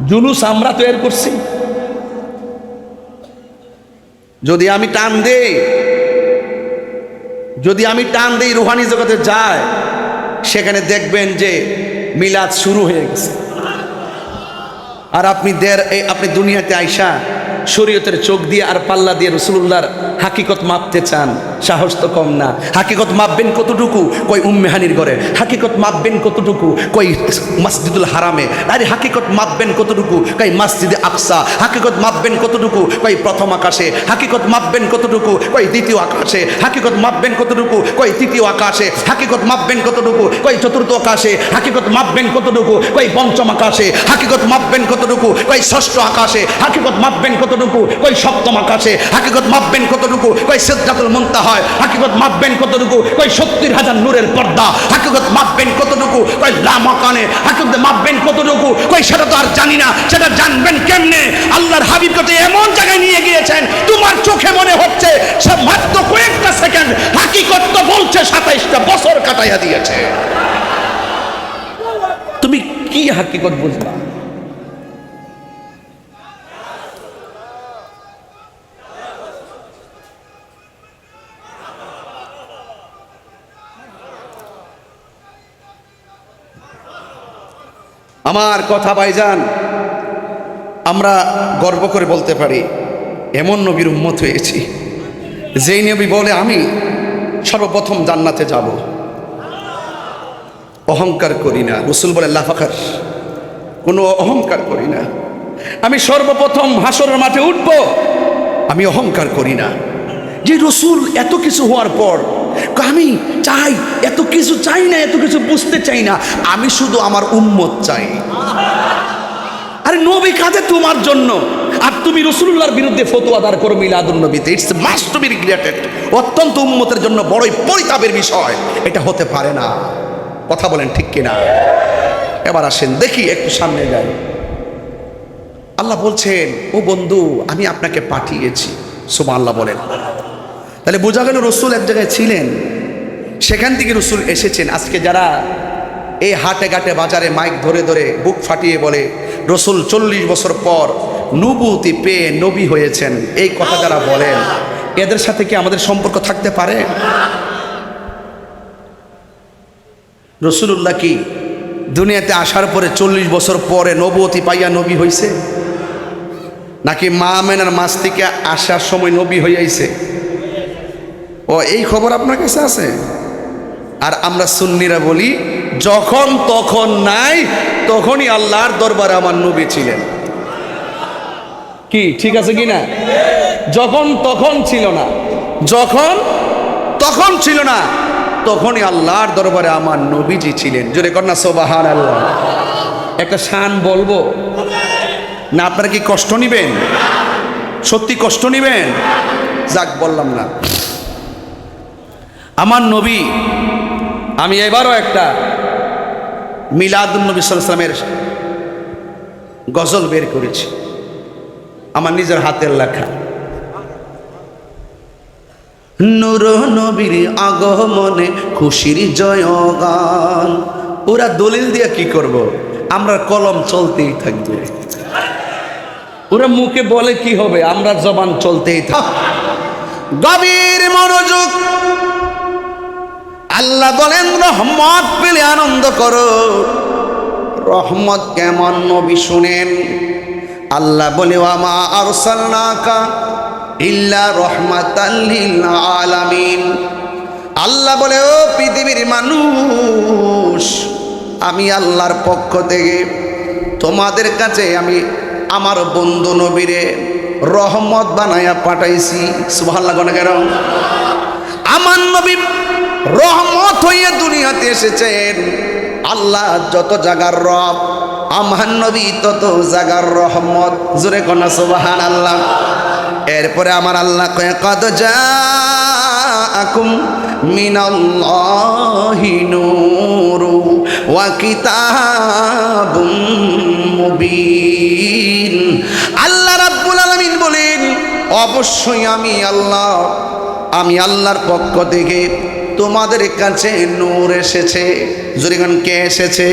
Speaker 1: জুলুস আমরা তৈরি করছি যদি আমি টান দেই রুহানি জগতে যায় সেখানে দেখবেন যে মিলাদ শুরু হয়ে গেছে আর আপনি দুনিয়াতে আইসা শরীয়তের চোখ দিয়ে আর পাল্লা দিয়ে রাসূলুল্লাহর হাকিকত মাপতে চান সাহস তো কম না হাকিকত মাপবেন কতটুকু কই উম্মেহানির ঘরে হাকিকত মাপবেন কতটুকু কই মসজিদুল হারামে আরে হাকিকত মাপবেন কতটুকু কই মসজিদে আকসা হাকিকত মাপবেন কতটুকু কই প্রথম আকাশে হাকিকত মাপবেন কতটুকু কই দ্বিতীয় আকাশে হাকিকত মাপবেন কতটুকু কই তৃতীয় আকাশে হাকিকত মাপবেন কতটুকু কই চতুর্থ আকাশে হাকিকত মাপবেন কতটুকু কই পঞ্চম আকাশে হাকিকত মাপবেন কতটুকু কই ষষ্ঠ আকাশে হাকিকত মাপবেন কতটুকু কই সপ্তম আকাশে হাকিকত মাপবেন কতটুকু কই সিদরাতুল মুনতাহা হাকিকত মাপবেন কতটুকু কই 70,000 নূরের পর্দা হাকিকত মাপবেন কতটুকু কই লামাকানে হাকিকত মাপবেন কতটুকু কই সেটা তো আর জানি না সেটা জানবেন কেমনে আল্লাহর হাবিব কত এমন জায়গায় নিয়ে গিয়েছেন তোমার চোখে মনে হচ্ছে সব মাত্র কয়েকটা সেকেন্ড হাকিকত তো বলছে 27টা বছর কাটাইয়া দিয়েছে তুমি কি হাকিকত বুঝবা? আমার কথা ভাইজান, আমরা গর্ব করে বলতে পারি এমন নবীর উম্মত হয়েছি যেই নবী বলে আমি সর্বপ্রথম জান্নাতে যাব। অহংকার করি না। রাসূল বলে লা ফাখর, কোনো অহংকার করি না। আমি সর্বপ্রথম হাসরের মাঠে উঠব, আমি অহংকার করি না। যে রাসূল এত কিছু হওয়ার পর আমি চাই, এত কিছু চাই না, এত কিছু বুঝতে চাই না, আমি শুধু আমার উম্মত চাই। আরে নবী কাঁদে তোমার জন্য, আর তুমি রাসূলুল্লাহর বিরুদ্ধে ফতোয়া দাঁড় করো মিলাদুন নবীতে। It's must to be regretted. অত্যন্ত উম্মতের জন্য বড়ই পরিতাপের বিষয়। এটা হতে পারে না। কথা বলেন ঠিক কিনা? এবার আসেন দেখি, একটু সামনে যাই। আল্লাহ বলছেন ও বন্ধু আমি আপনাকে পাঠিয়েছি। সুবহানাল্লাহ বলেন। তাহলে বোঝা গেল রাসূল এক জায়গায় ছিলেন, সেখান থেকে রাসূল এসেছেন। আজকে যারা এই হাটে ঘাটে বাজারে মাইক ধরে ধরে বুক ফাটিয়ে বলে রাসূল 40 বছর পর নবুয়তি পেয়ে নবী হয়েছেন, এই কথা যারা বলেন, এদের সাথে কি আমাদের সম্পর্ক থাকতে পারে? রাসূলুল্লাহ কি দুনিয়াতে আসার পরে 40 বছর পরে নবুয়তি পাইয়া নবী হয়েছে, নাকি মা আমেনার মাস থেকে আসার সময় নবী হইয়াছে? ও এই খবর আপনার কাছে আছে? আর আমরা সুন্নিরা বলি যখন তখন নাই, তখনই আল্লাহর দরবারে আমার নবী ছিলেন। কি ঠিক আছে কি না? যখন তখন ছিল না, যখন তখন ছিল না, তখনই আল্লাহর দরবারে আমার নবীজি ছিলেন। জোরে কর না সুবহানাল্লাহ। একটা শান বলবো না? আপনারা কি কষ্ট নিবেন? সত্যি কষ্ট নিবেন? যাক বললাম না। আমার নবী, আমি এবারও একটা মিলাদুন নবী সাল্লাল্লাহু আলাইহি ওয়াসাল্লামের গজল বের করেছি, আমার নিজের হাতের লেখা। নূর নবীর আগমনে খুশির জয়গান। ওরা দলিল দিয়ে কি করব? আমরা কলম চলতেই থাকবে। ওরা মুখে বলে কি হবে? আমরা জবান চলতেই থাকবে। গভীর মনোযোগ। আল্লাহ বলেন রহমত পেলে আনন্দ করো। রহমত কেমন নবী শুনেন। আল্লাহ বলে ওয়ামা আরসালনাকা ইল্লা রাহমাতাল লিল আলামিন। আল্লাহ বলে ও পৃথিবীর মানুষ, আমি আল্লাহর পক্ষ থেকে তোমাদের কাছে আমি আমার বন্ধু নবীরে রহমত বানায়া পাঠাইছি। সুবহানাল্লাহ গনে কেন? আমার নবী রহমত হয়ে দুনিয়াতে এসেছেন। আল্লাহ যত জায়গার রব, আমার নবী তত জায়গার রহমত। জোরে কনা সুবহানাল্লাহ। এরপরে আমার আল্লাহ কয় কদ জাআকুম মিনাল্লাহি নূরু ওয়া কিতাবুম মুবিন। আল্লাহ রাব্বুল আলামিন বলেন অবশ্যই আমি আল্লাহর পক্ষ থেকে তোমাদের কাছে নূর এসেছে। জোরে কোন কে এসেছে?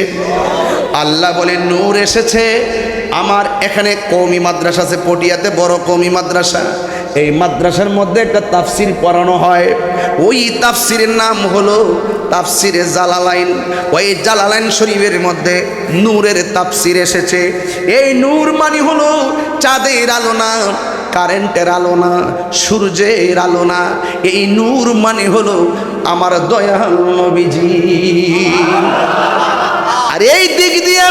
Speaker 1: আল্লাহ বলেন নূর এসেছে। আমার এখানে কওমি মাদ্রাসা আছে, পটিয়াতে বড় কওমি মাদ্রাসা। এই মাদ্রাসার মধ্যে একটা তাফসির পড়ানো হয়। ওই তাফসিরের নাম হলো তাফসিরে জালালাইন। ওই জালালাইন শরীফের মধ্যে নূরের তাফসির এসেছে। এই নূর মানে হলো চাঁদের আলো না, কারেন্টের আলো না, সূর্যের আলো না। এই নূর মানে হলো আমার দয়াল নবীজি। আর এই দিক দিয়ে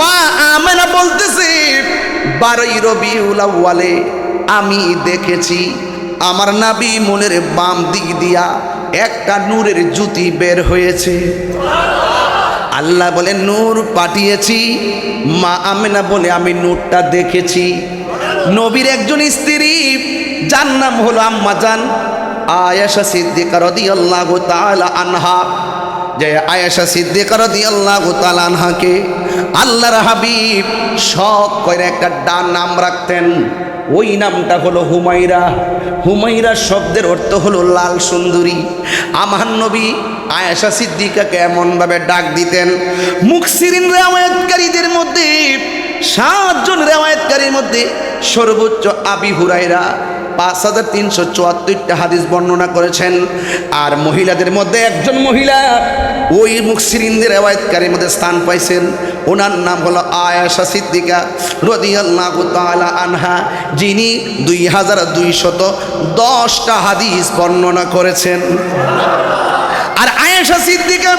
Speaker 1: মা আমেনা বলতেছে 12 রবিউল আউয়ালে আমি দেখেছি আমার নবী মনের বাম দিক দিয়া একটা নূরের জ্যোতি বের হয়েছে। আল্লাহ বলে নূর পাঠিয়েছি। মা আমেনা বলে আমি নূরটা দেখেছি। নবীর একজন স্ত্রী যার নাম হলো আম্মা জান আয়েশা সিদ্দিকা রাদিয়াল্লাহু তাআলা আনহা, যে আয়েশা সিদ্দিকা রাদিয়াল্লাহু তাআলা আনহাকে আল্লাহর হাবিব শখ করে একটা ডান নাম রাখতেন। ওই নামটা হলো হুমাইরা। হুমাইরা শব্দের অর্থ হলো লাল সুন্দরী। আমার নবী আয়েশা সিদ্দিকাকে এমনভাবে ডাক দিতেন, মুকসিরিন রেওয়ায়াতকারীদের মধ্যে 7 জন রেওয়ায়াতকারীর মধ্যে সর্বোচ্চ আবি হুরায়রা 5374টা হাদিস বর্ণনা করেছেন। আর মহিলাদের মধ্যে একজন মহিলা ওই মুকসিরিনদের রেওয়ায়াতকারীর মধ্যে স্থান পাইছেন, ওনার নাম হলো আয়েশা সিদ্দিকা রাদিয়াল্লাহু তাআলা আনহা, যিনি 2210টা হাদিস বর্ণনা করেছেন। আর আয়েশা সিদ্দিকা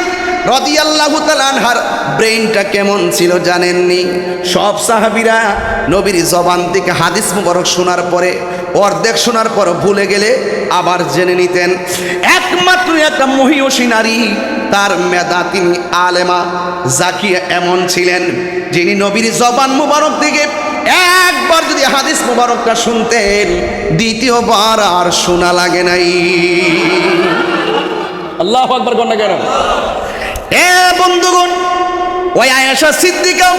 Speaker 1: রাদিয়াল্লাহু তাআলা আনহার ব্রেইনটা কেমন ছিল জানেননি? সব সাহাবীরা নবীর জবান থেকে হাদিস মুবারক শোনার পরে অর্ধেক শোনার পর ভুলে গেলে আবার জেনে নিতেন। একমাত্র একটা মহিয়সী নারী, তার মেধা, তিনি আলেমা জাকিয়া এমন ছিলেন, যিনি নবীর জবান মুবারক থেকে একবার যদি হাদিস মুবারকটা শুনতেন, দ্বিতীয়বার আর শোনা লাগে নাই। আল্লাহু আকবার কোন না কেন? এ বন্ধুগণ, ওই আয়েশা সিদ্দিকা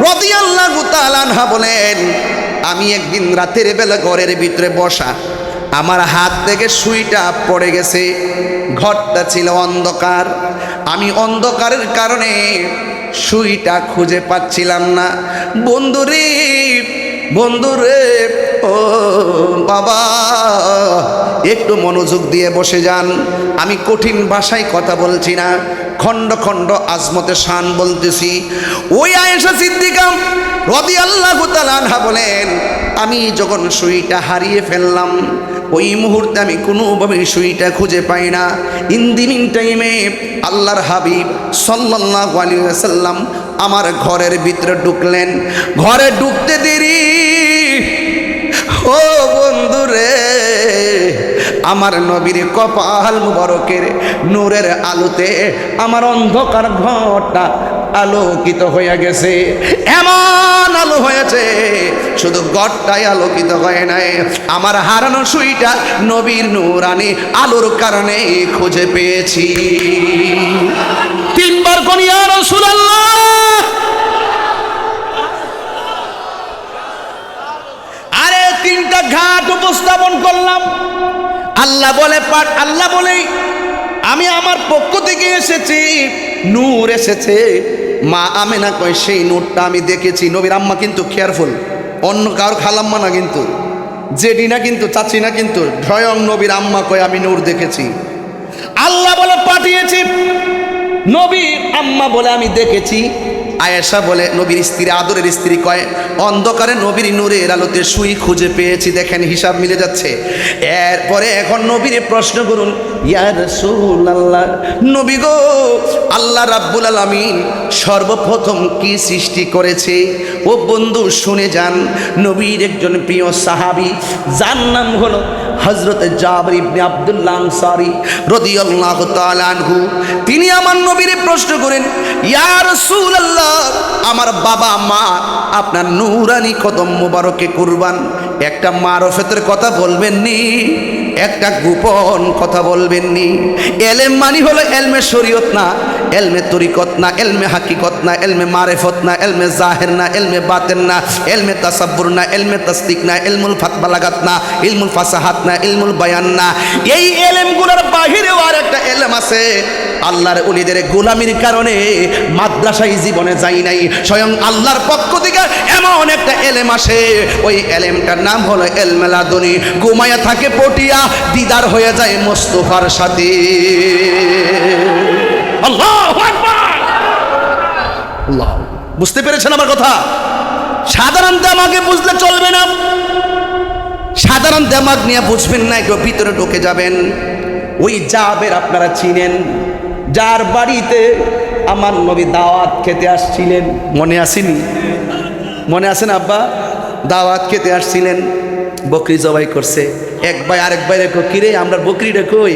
Speaker 1: রাদিয়াল্লাহু তাআলা আনহা বলেন, আমি একদিন রাতের বেলা ঘরের ভিতরে বসা, আমার হাত থেকে সুইটা পড়ে গেছে। ঘরটা ছিল অন্ধকার, আমি অন্ধকারের কারণে সুইটা খুঁজে পাচ্ছিলাম না। বন্ধুরে বন্ধুরে, ও বাবা, একটু মনোযোগ দিয়ে বসে যান। আমি কঠিন ভাষায় কথা বলছি না, খণ্ড খণ্ড আজমতে শান বলতেছি। ওই আয়েশা সিদ্দিকা রাদিয়াল্লাহু তাআলা আনহা বলেন, আমি যখন সুইটা হারিয়ে ফেললাম, ওই মুহূর্তে আমি কোনোভাবে সুইটা খুঁজে পাই না। ইন দি মিন টাইমে আল্লাহর হাবিব সাল্লাল্লাহু আলাইহি ওয়াসাল্লাম আমার ঘরের ভিতরে ঢুকলেন। ঘরে ঢুকতে দেরি, ও বন্ধুরে, আমার নবীর কপাল মুবারকের নূরের আলোতে আমার অন্ধকার ঘরটা আলোকিত হয়ে গেছে। এমন আলো হয়েছে, শুধু ঘরটাই আলোকিত হয় নাই, আমার হারানো সুইটা নবীর নূরানি আলোর কারণে খুঁজে পেয়েছি। 3 বার কোন ইয়া রাসূলুল্লাহ। আরে 3টা ঘাট উপস্থাপন করলাম। আল্লাহ বলে পাঠ, আল্লাহ বলে আমি আমার পক্ষ থেকে এসেছি, নূর এসেছে। মা আমেনা কয় সেই নূরটা আমি দেখেছি। নবীর আম্মা কিন্তু কেয়ারফুল, অন্য কারোর খালাম্মা না কিন্তু, জেডি না কিন্তু, চাচি না কিন্তু, স্বয়ং নবীর আম্মা কয় আমি নূর দেখেছি। আল্লাহ বলে পাঠিয়েছি, নবীর আম্মা বলে আমি দেখেছি। আয়েশা বলে, নবীর স্ত্রী, আদরের স্ত্রী কয়, অন্ধকারে নবীর নূরের আলোতে সুই খুঁজে পেয়েছি। দেখেন হিসাব মিলে যাচ্ছে। এরপরে এখন নবীর প্রশ্ন করুন, ইয়া রাসূলুল্লাহ, নবী গো, আল্লাহ রাব্বুল আলামিন সর্বপ্রথম কি সৃষ্টি করেছে? ও বন্ধু শুনে যান, নবীর একজন প্রিয় সাহাবী, যার নাম হলো হযরত জাবির ইবনে আব্দুল্লাহ আনসারী রাদিয়াল্লাহু তাআলা আনহু, তিনি আমার নবীরে প্রশ্ন করেন, ইয়া রাসূলুল্লাহ, আমার বাবা মা আপনার নূরানি কদম মোবারকে কুরবান। একটা মারফতের কথা বলবেননি, একটা গোপন কথা বলবেননি। এলেম মানি হলো এলমে শরীয়ত না, এলমে তরিকত না, এলমে হাকিকত না, এলমে মারেফত না, এলমে জাহের না, এলমে বাতেন না, এলমে তাসাব্বুর না, এলমে তাসদিক না, ইলমুল বালাগাত না, ইলমুল ফাসাহাত না, ইলমুল বায়ান না। এই এলেমগুলোর বাহিরেও আর একটা এলেম আছে। আল্লাহর ওলিদের গোলামির কারণে মাদ্রাসায় জীবনে যাই নাই, স্বয়ং আল্লাহর পক্ষ থেকে এমন একটা এলেম আসে, ওই এলেমটার নাম হলো ইলমে লাদুনী। ঘুমায়া থাকে পটিয়া, দিদার হয়ে যায় মুস্তাফার সাথে। আল্লাহু আকবার। আল্লাহ, বুঝতে পেরেছেন আমার কথা? সাধারণ দেমাগে বুঝলে চলবে না, সাধারণ দেমাগ নিয়ে বুঝবেন না, একটু ভিতরে ঢুকে যাবেন। ওই জাবের আপনারা চিনেন, যার বাড়িতে আমার নবী দাওয়াত খেতে আসছিলেন, মনে আসেনি? মনে আছে না আব্বা? দাওয়াত খেতে আসছিলেন, বকরি জবাই করছে। এক ভাই আরেক ভাই রেখো, কিরে আমরা বকরিটা কই?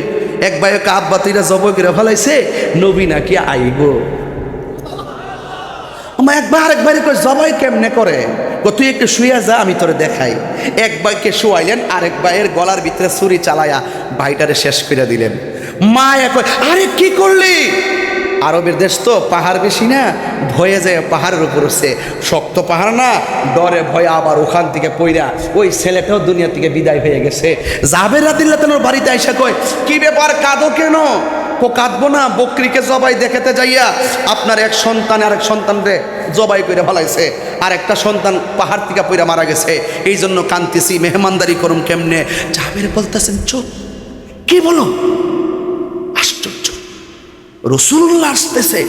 Speaker 1: এক ভাই আব্বা তুইরা জবাই করে ফেলাইছে, নবী নাকি আইব। এক ভাই আরেক ভাই রেখো, জবাই কেমনে করে? তুই একটু শুয়ে যা, আমি তোরে দেখাই। এক ভাইকে শুয়াইলেন, আরেক ভাইয়ের গলার ভিতরে ছুরি চালাইয়া ভাইটারে শেষ করে দিলেন। মা এক, আরে কি করলি? আরবের দেশ তো পাহাড় বেশি না, ভয়ে যায় পাহাড়ের উপর উঠছে, শক্ত পাহাড় না, ডরে ভয়ে আবার ওখান থেকে পইরা ওই ছেলেটাও দুনিয়া থেকে বিদায় হয়ে গেছে। জাবের রাদিয়াল্লাহু তাআলার বাড়িতে আইসা কয়, কি ব্যাপার, কাঁদো কেন? ও কাঁদবো না, বকরিকে জবাই দেখাতে যাইয়া আপনার এক সন্তান আর এক সন্তানরে জবাই করে ফেলাইছে, আর একটা সন্তান পাহাড় থেকে পইরা মারা গেছে, এই জন্য কাঁদতেছি, মেহমানদারি করুম কেমনে? জাবের বলতেছেন, চুপ, কি বলো? আশ্চর্য, রাসূলুল্লাহ আসতেছে,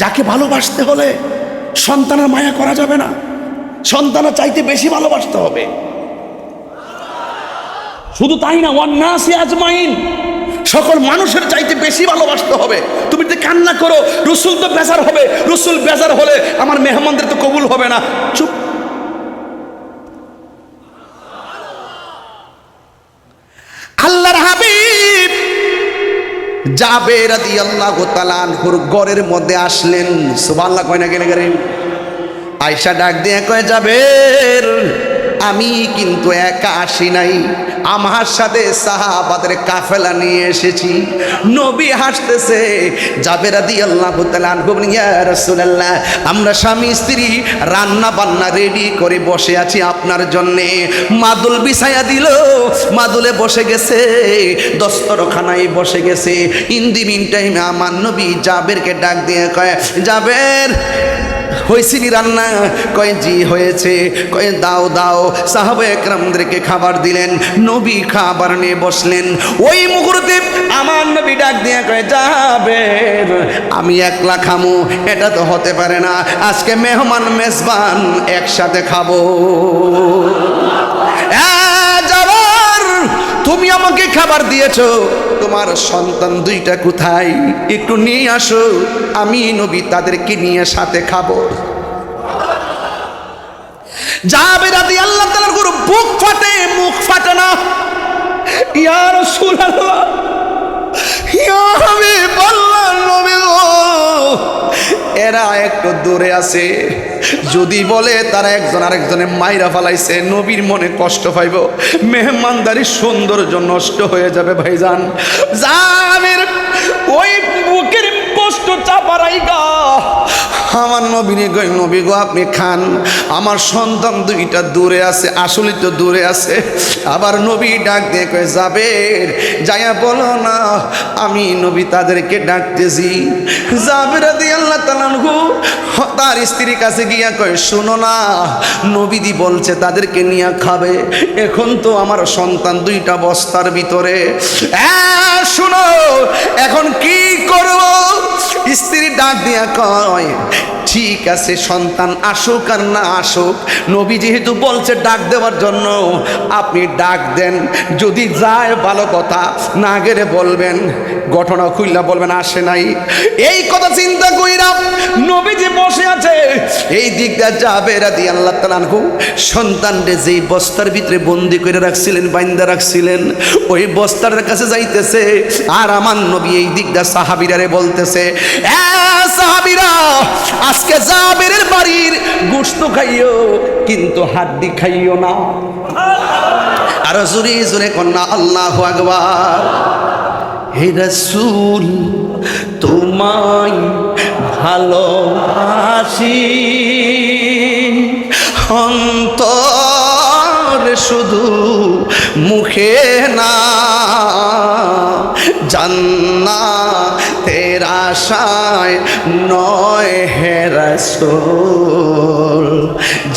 Speaker 1: যাকে ভালোবাসতে হলে সন্তানের মায়া করা যাবে না, সন্তানের চাইতে বেশি ভালোবাসতে হবে। শুধু তাই না, ওয়ান্নাসি আজমাইন, সকল মানুষের চাইতে বেশি ভালোবাসতে হবে। তুমি তো কান্না করো, রাসূল তো বেজার হবে, রাসূল বেজার হলে আমার মেহমানদের তো কবুল হবে না। চুপ। আল্লাহর হাবিব জাবের রাদিয়াল্লাহু তাআলা আনহুর ঘরের মধ্যে আসলেন। সুবহানাল্লাহ কয় না কেন করেন? আয়েশা ডাক দিয়ে কয়, জাবের, আমি কিন্তু একা আসি নাই, আমার সাথে সাহাবাদের কাফেলা নিয়ে এসেছি। নবী হাসতেছে। জাবের রাদিয়াল্লাহু তাআলা আনহু বলেন, ইয়া রাসূলুল্লাহ, আমরা স্বামী স্ত্রী রান্না বান্না রেডি করে বসে আছি আপনার জন্যে। মাদুল বিছায়া দিল, মাদুলে বসে গেছে, দস্তরখানায় বসে গেছে। ইন দি মিন টাইমে আমার নবী জাবেরকে ডাক দিয়ে কয়, জাবের, হয়েছিনি রান্না? কয়, জি হয়েছে। কয়, দাও দাও। সাহাবা একরামদেরকে খাবার দিলেন, নবী খাবার নিয়ে বসলেন। ওই মুহূর্তে আমার নবী ডাক দিয়ে কয়, জাবের, আমি একলা খামু, এটা তো হতে পারে না, আজকে মেহমান মেজবান একসাথে খাবো। জাবের, তুমি আমাকে খাবার দিয়েছো, তোমার সন্তান দুইটা কোথায়? একটু নিয়ে আসো, আমি নবী তাদেরকে নিয়ে সাথে খাবো। জাবের রাদিয়াল্লাহু তাআলার বুক ফাটে, মুখ ফাটে না। ইয়া রাসূলুল্লাহ, ইয়া হাবিবাল্লাহ, নবী গো, এরা একটু দূরে আছে, যদি বলে তারা একজন আরেকজনের মাইরা ফালাইছে, নবীর মনে কষ্ট পাইব, মেহমানদারির সৌন্দর্য নষ্ট হয়ে যাবে। ভাইজান, জাবের ওই বুকের কষ্ট চাপারাই গা আমার নবীরে কই, নবী গো, আপনি খান, আমার সন্তান দুইটা দূরে আছে। আসলে তো দূরে আছে। আবার নবী ডাক দিয়ে কয়, জাবের, যাইয়া বলো না আমি নবী তাদেরকে ডাকতেছি। জাবের রাদিয়াল্লাহু তাআলা আনহু তার স্ত্রীর কাছে গিয়া কয়, শোনো না, নবীদি বলছে তাদেরকে নিয়ে খাবে, এখন তো আমার সন্তান দুইটা বস্তার ভিতরে, শোনো এখন কি করব? স্ত্রী ডাক দিয়া কয়, ঠিক আছে, সন্তান আসুক আর না আসুক, নবী যেহেতু বলছে ডাক দেওয়ার জন্য, আপনি ডাক দেন, যদি যায় ভালো কথা, না গেলে বলবেন, ঘটনা খুললা বলবেন আসে নাই। এই কথা চিন্তা কইরা নবী যে বসে আছে, এই দিকটা জাবের রাদিয়াল্লাহু তাআলা আনহু সন্তানরে যেই বস্তার ভিতরে বন্দি করে রাখছিলেন, বাইন্দা রাখছিলেন, ওই বস্তার কাছে যাইতেছে, আর আমার নবী এই দিকটা সাহাবীরারে বলতেছে, সাহাবীরা, আজকে জাবেরের বাড়ির গোশত খাইও, কিন্তু হাড্ডি খাইও না। আর জোরে জোরে কন্যা আল্লাহু আকবার। হে রাসূল, তোমায় ভালোবাসি, অন্তর শুধু মুখে না, জান্নাতের আশায় নয় হে রাসূল,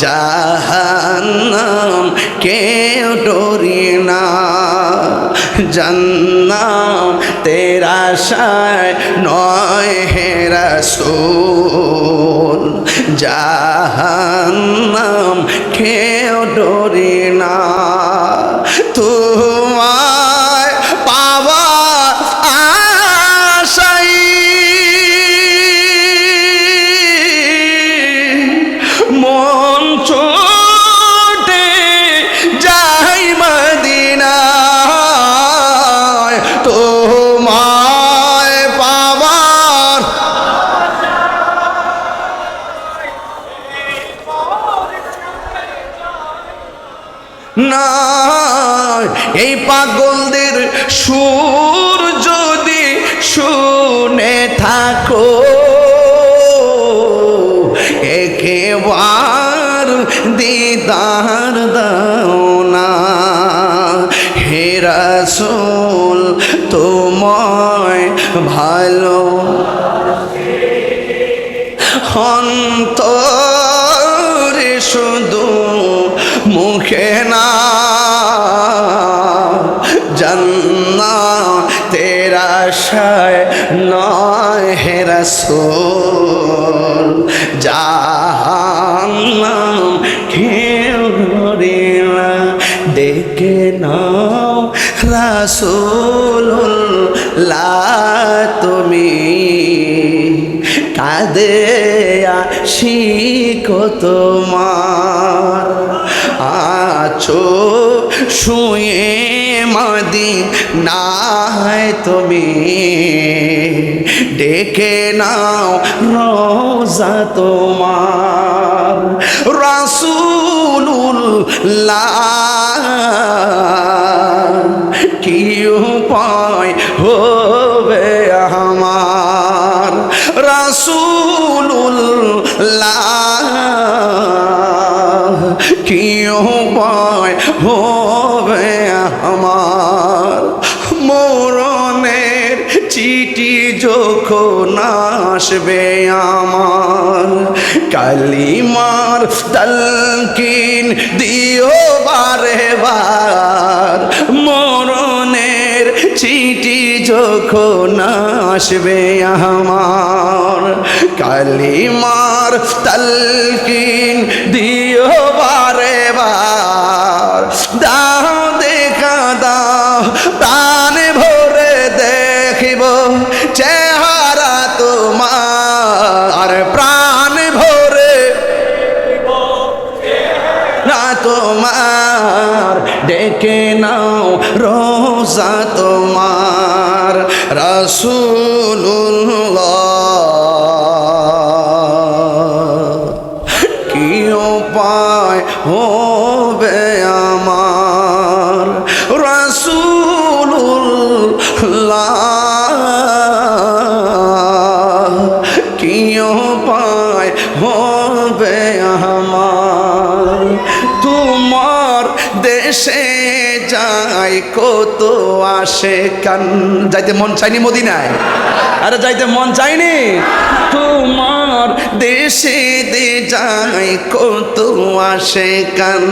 Speaker 1: জাহান্নাম কেউ ডরি না, জান্নাতের আশায় নয় হে রাসূল, জাহান্নাম কেউ ডরি না, তোমায় পাওয়া আশাই মন ছোটে যাই মদিনায়, তোমায় পাওয়ার না। এই পাগলদের সুর যদি শুনে রাসূল তোমায় ভালো অন্তরে শুধু মুখে না জান্নাতের আশায় নয় হে রাসূল জাহান্নাম ঘেরা ডেকে নাও রাসূলুল্লাহ তুমি কাঁদে আশিক তোমার আছো শুয়ে মদিনায় তুমি ডেকে নাও রোজা তোমার রাসূলুল্লাহ কি উপায় হবে আমার রাসূলুল্লাহ কি উপায় হবে আমার মরণের চিঠি যখন আসবে আমার কালিমার তালকিন দিও বারে বার মরণের চিঠি যখন আসবে আমার কালিমার তালকিন দিও বারে বার দাও দেখা দাও প্রাণ ভরে দেখিব চেহারা তোমার প্রাণ ভরে না তোমার ডেকে নাও রোজা তোমার রাসূলুল্লাহ কি উপায় হবে আমার রাসূলুল্লাহ কি উপায় হবে আমার তোমার দেশে যাই কত আসে কান যাইতে মন চাইনি মদিনায় আরে যাইতে মন চাইনি তোমার দেশে দে যাই কত আসে কান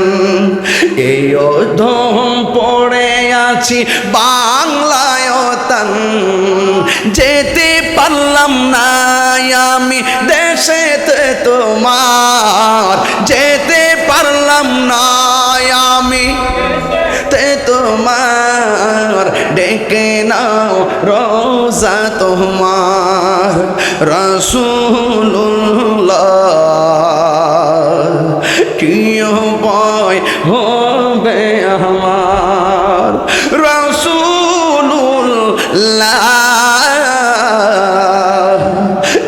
Speaker 1: এই অধম পড়ে আছি বাংলায় তান যেতে পারলাম না আমি দেশেতে তোমার যেতে পারলাম না আমি তে তোমার ডেকে নাও রোজা তোমার রাসূলুল্লাহ কি উপায় হবে আমার রাসূলুল্লাহ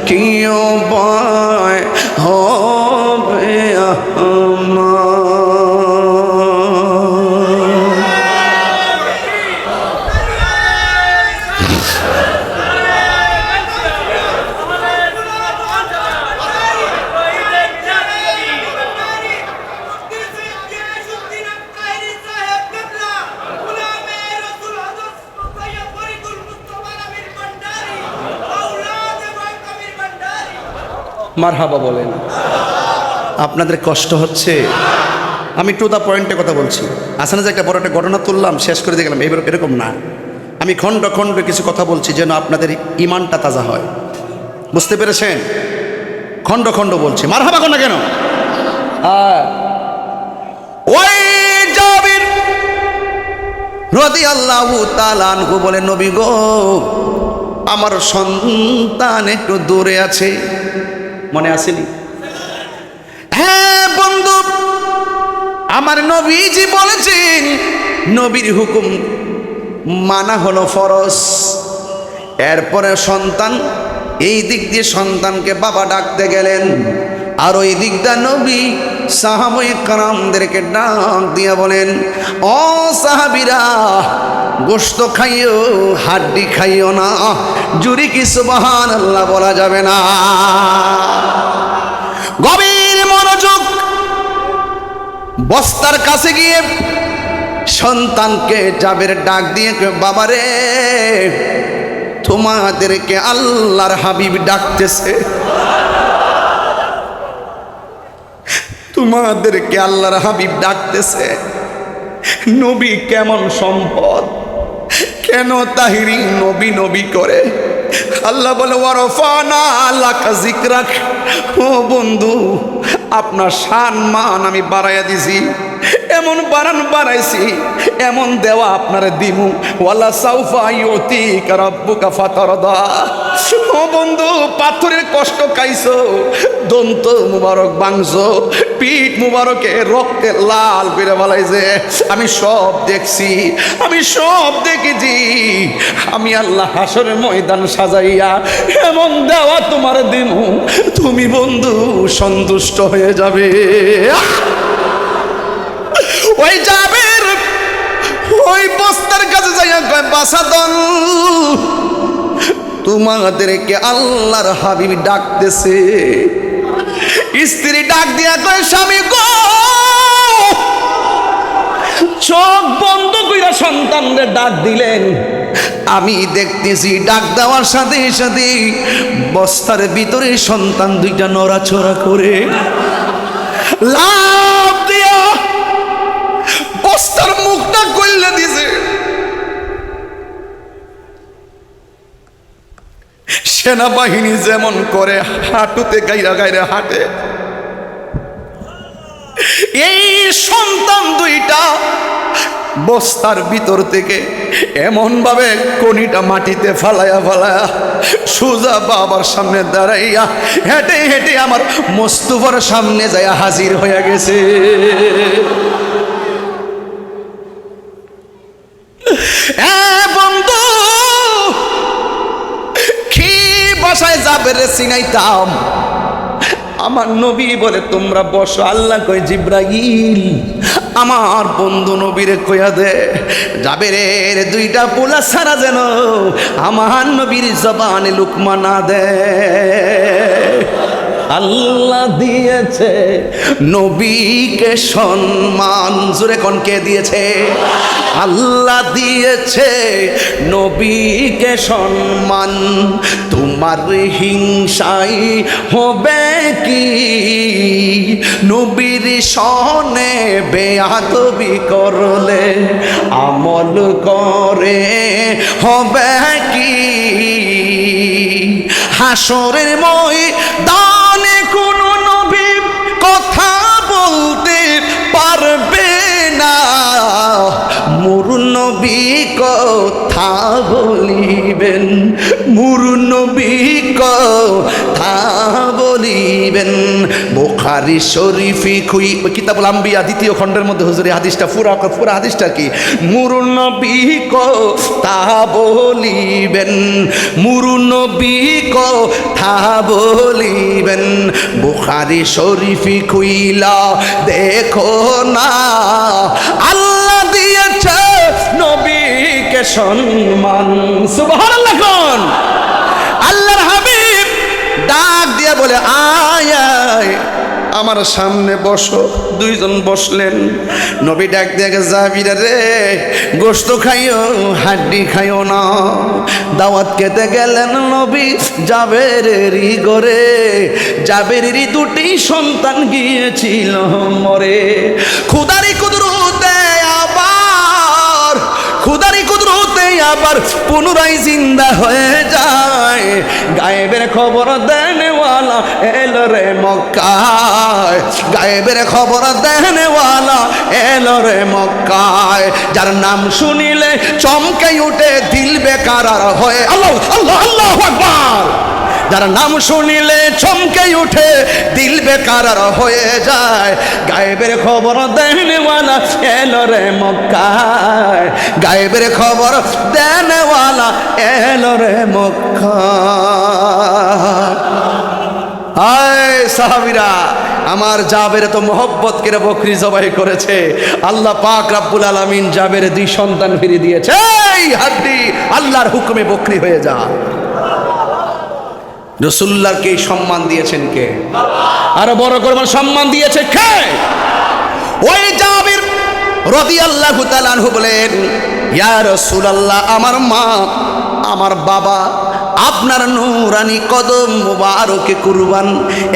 Speaker 1: কি উপায় হবে আমার মারহাবা বলেন আপনাদের কষ্ট হচ্ছে আমি টু দা পয়েন্টে কথা বলছি আসলে যে একটা বড় একটা ঘটনা তুললাম শেষ করে দিয়ে গেলাম এরকম না আমি খণ্ড খণ্ড কিছু কথা বলছি যেন আপনাদের ইমানটা তাজা হয় বুঝতে পেরেছেন খণ্ড খণ্ড বলছি মারহাবা কোন না কেন ওই জাবির রাদিয়াল্লাহু তাআলা আনহু বলে নবী গো আমার সন্তান একটু দূরে আছে মনে আসেনি হ্যাঁ বন্ধু আমার নবীজি বলেছেন নবীর হুকুম মানা হলো ফরজ এরপরে সন্তান এই দিক দিয়ে সন্তানকে বাবা ডাকতে গেলেন আর ওই দিকটা নবী সাহাবায়ে কেরামদেরকে ডাক দিয়ে বলেন ও সাহাবীরা গোশত খাইও হাড্ডি খাইও না জুরি কি সুবহানাল্লাহ বলা যাবে না গভীর মনোযোগ বস্তার কাছে গিয়ে সন্তানকে জাবের ডাক দিয়ে বাবারে তোমাদেরকে আল্লাহর হাবিব ডাকতেছে, তোমাদেরকে আল্লাহর হাবিব ডাকতেছে। নবী কেমন সম্পদ, কেন তাহিরি নবী নবী করে? আল্লাহ বলে ওয়ারফানা লাকা যিকরাক, ও বন্ধু আপনার শান মান আমি বাড়াইয়া দিছি, এমন বাড়াইছি, এমন দেওয়া আপনারে দিমু। ওয়ালা সাউফা ইউতিকা রাব্বুকা ফাতারদা। ও বন্ধু পাথরের কষ্ট খাইছো, দন্ত মুবারক ভাঙছো, পিঠ মুবারকে রক্তে লাল করে বলাইছে, আমি সব দেখছি, আমি সব দেখেছি। আমি আল্লাহ হাসরের ময়দান সাজাইয়া এমন দেওয়া তোমার দিমু, তুমি বন্ধু সন্তুষ্ট হয়ে যাবে। ওই জাবের ওই বস্তার কাছে যাইয়া কয় বাসাদন তোমাদেরকে আল্লাহর হাবিব ডাকতেছে। স্ত্রী ডাক দিয়া কয় স্বামী গো, চোখ বন্ধ কইরা সন্তানদের ডাক দিলেন, আমি দেখতেছি ডাক দেওয়ার সাথে সাথে বস্তার ভিতরে সন্তান দুইটা নড়াচড়া করে লাফ দিয়া বস্তার মুখটা খুলে দিছে। সেনাবাহিনী যেমন করে হাঁটুতে গাইরা গাইরা হাঁটে, এই সন্তান দুইটা বস্তার ভিতর থেকে এমন ভাবে কনিটা মাটিতে ফালায়া ফালায়া সোজা বাবার সামনে দাঁড়াইয়া হেঁটে হেঁটে আমার মোস্তফার সামনে যাইয়া হাজির হয়ে গেছে। বন্ধু কি বাসায় যাবে রে চিনাইতাম, আমার নবী বলে তোমরা বসো। আল্লাহ কই জিব্রাইল আমার বন্ধু নবীরে কইয়া দে জাবেরের দুইটা পোলা ছাড়া যেন আমার নবীর জবানে লুকমা না দে। আল্লাহ দিয়েছে নবীকে সম্মান, জোরে কোন কে দিয়েছে? আল্লাহ দিয়েছে নবীকে সম্মান, তোমার হিংসাই হবে কি? নবীর সনে বেয়াদবি করলে আমল করে হবে কি? হাসরের ময়দানে কোনো নবী কথা বলতে পারবে না, মুরু নবী কথা বলিবেন, মুরু নবী কথা বলিবেন। বুখারী শরীফে খুই কিতাবুল আম্বিয়া দ্বিতীয় খণ্ডের মধ্যে হুজুর এই হাদিসটা পুরা হাদিসটা কি? মুরু নবী কথা বলিবেন, মুরু নবী কথা বলিবেন। বুখারী শরীফে খুইলা দেখো না, আল্লাহ দিয়েছে নবীকে সম্মান। সুবহানাল্লাহ কোন? আল্লাহর হাবিব ডাক দিয়ে বলে আয় আয় আমার সামনে বসো। দুইজন বসলেন। নবী ডাক দিয়ে জাবির রে গোশত খাইও হাড্ডি খাইও না। দাওয়াত খেতে গেলেন নবী জাবেরেরই ঘরে। জাবেরেরই দুটি সন্তান গিয়েছিল মরে। খুদারি কুদরতে আবার, খুদারি কুদরতে আবার পুনরায় জিন্দা হয়ে যায়। গায়েবের খবর দেনেওয়ালা এলো রে মক্কায়, গায়েবের খবর দেনেওয়ালা এলো রে মক্কায়। যার নাম শুনিলে চমকে উঠে দিল বেকারার হয়ে। আল্লাহ আল্লাহ আল্লাহু আকবার। যার নাম শুনিলে চমকে উঠে দিল বেকারার হয়ে যায়। গায়েবের খবর দেনেওয়ালা এলো রে মক্কায়, গায়েবের খবর দেনেওয়ালা এলো রে মক্কায়। হায় সাহাবীরা, আমার জাবের তো মোহব্বত করে বকরি জবাই করেছে। আল্লাহ পাক রব্বুল আলামিন জাবের দুই সন্তান ফিরিয়ে দিয়েছে। এই হাড্ডি আল্লাহর হুকুমে বকরি হয়ে যা। রাসূলুল্লাহকে সম্মান দিয়েছেন কে? আরো বড় করে সম্মান দিয়েছে কে? ওই জাবির রাদিয়াল্লাহু তাআলা আনহু বলেন, ইয়া রাসূলুল্লাহ, আমার মা আমার বাবা আপনার নূরানি কদম মুবারকে কুরবান।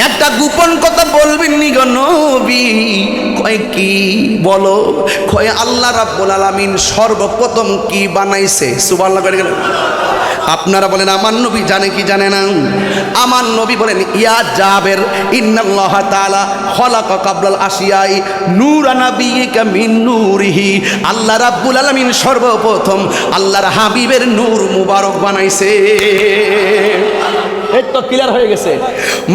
Speaker 1: একটা গোপন কথা বলবেন নি গো নবী? কয় কি বলো? কয় আল্লাহ রাব্বুল আলামিন সর্বপ্রথম কি বানাইছে? সুবহানাল্লাহ করে গেলেন। আপনারা বলেন আমার নবী জানে কি জানে না? আমার নবী বলেন, ইয়া জাবের, ইন্নাল্লাহ তাআলা খলাকা কাবলাল আশিয়াই নূরা নাবিয়িকা মিন নূরিহি। আল্লাহ রাব্বুল আলামিন সর্বপ্রথম আল্লাহর হাবিবের নূর মুবারক বানাইছে। এই তো ক্লিয়ার হয়ে গেছে।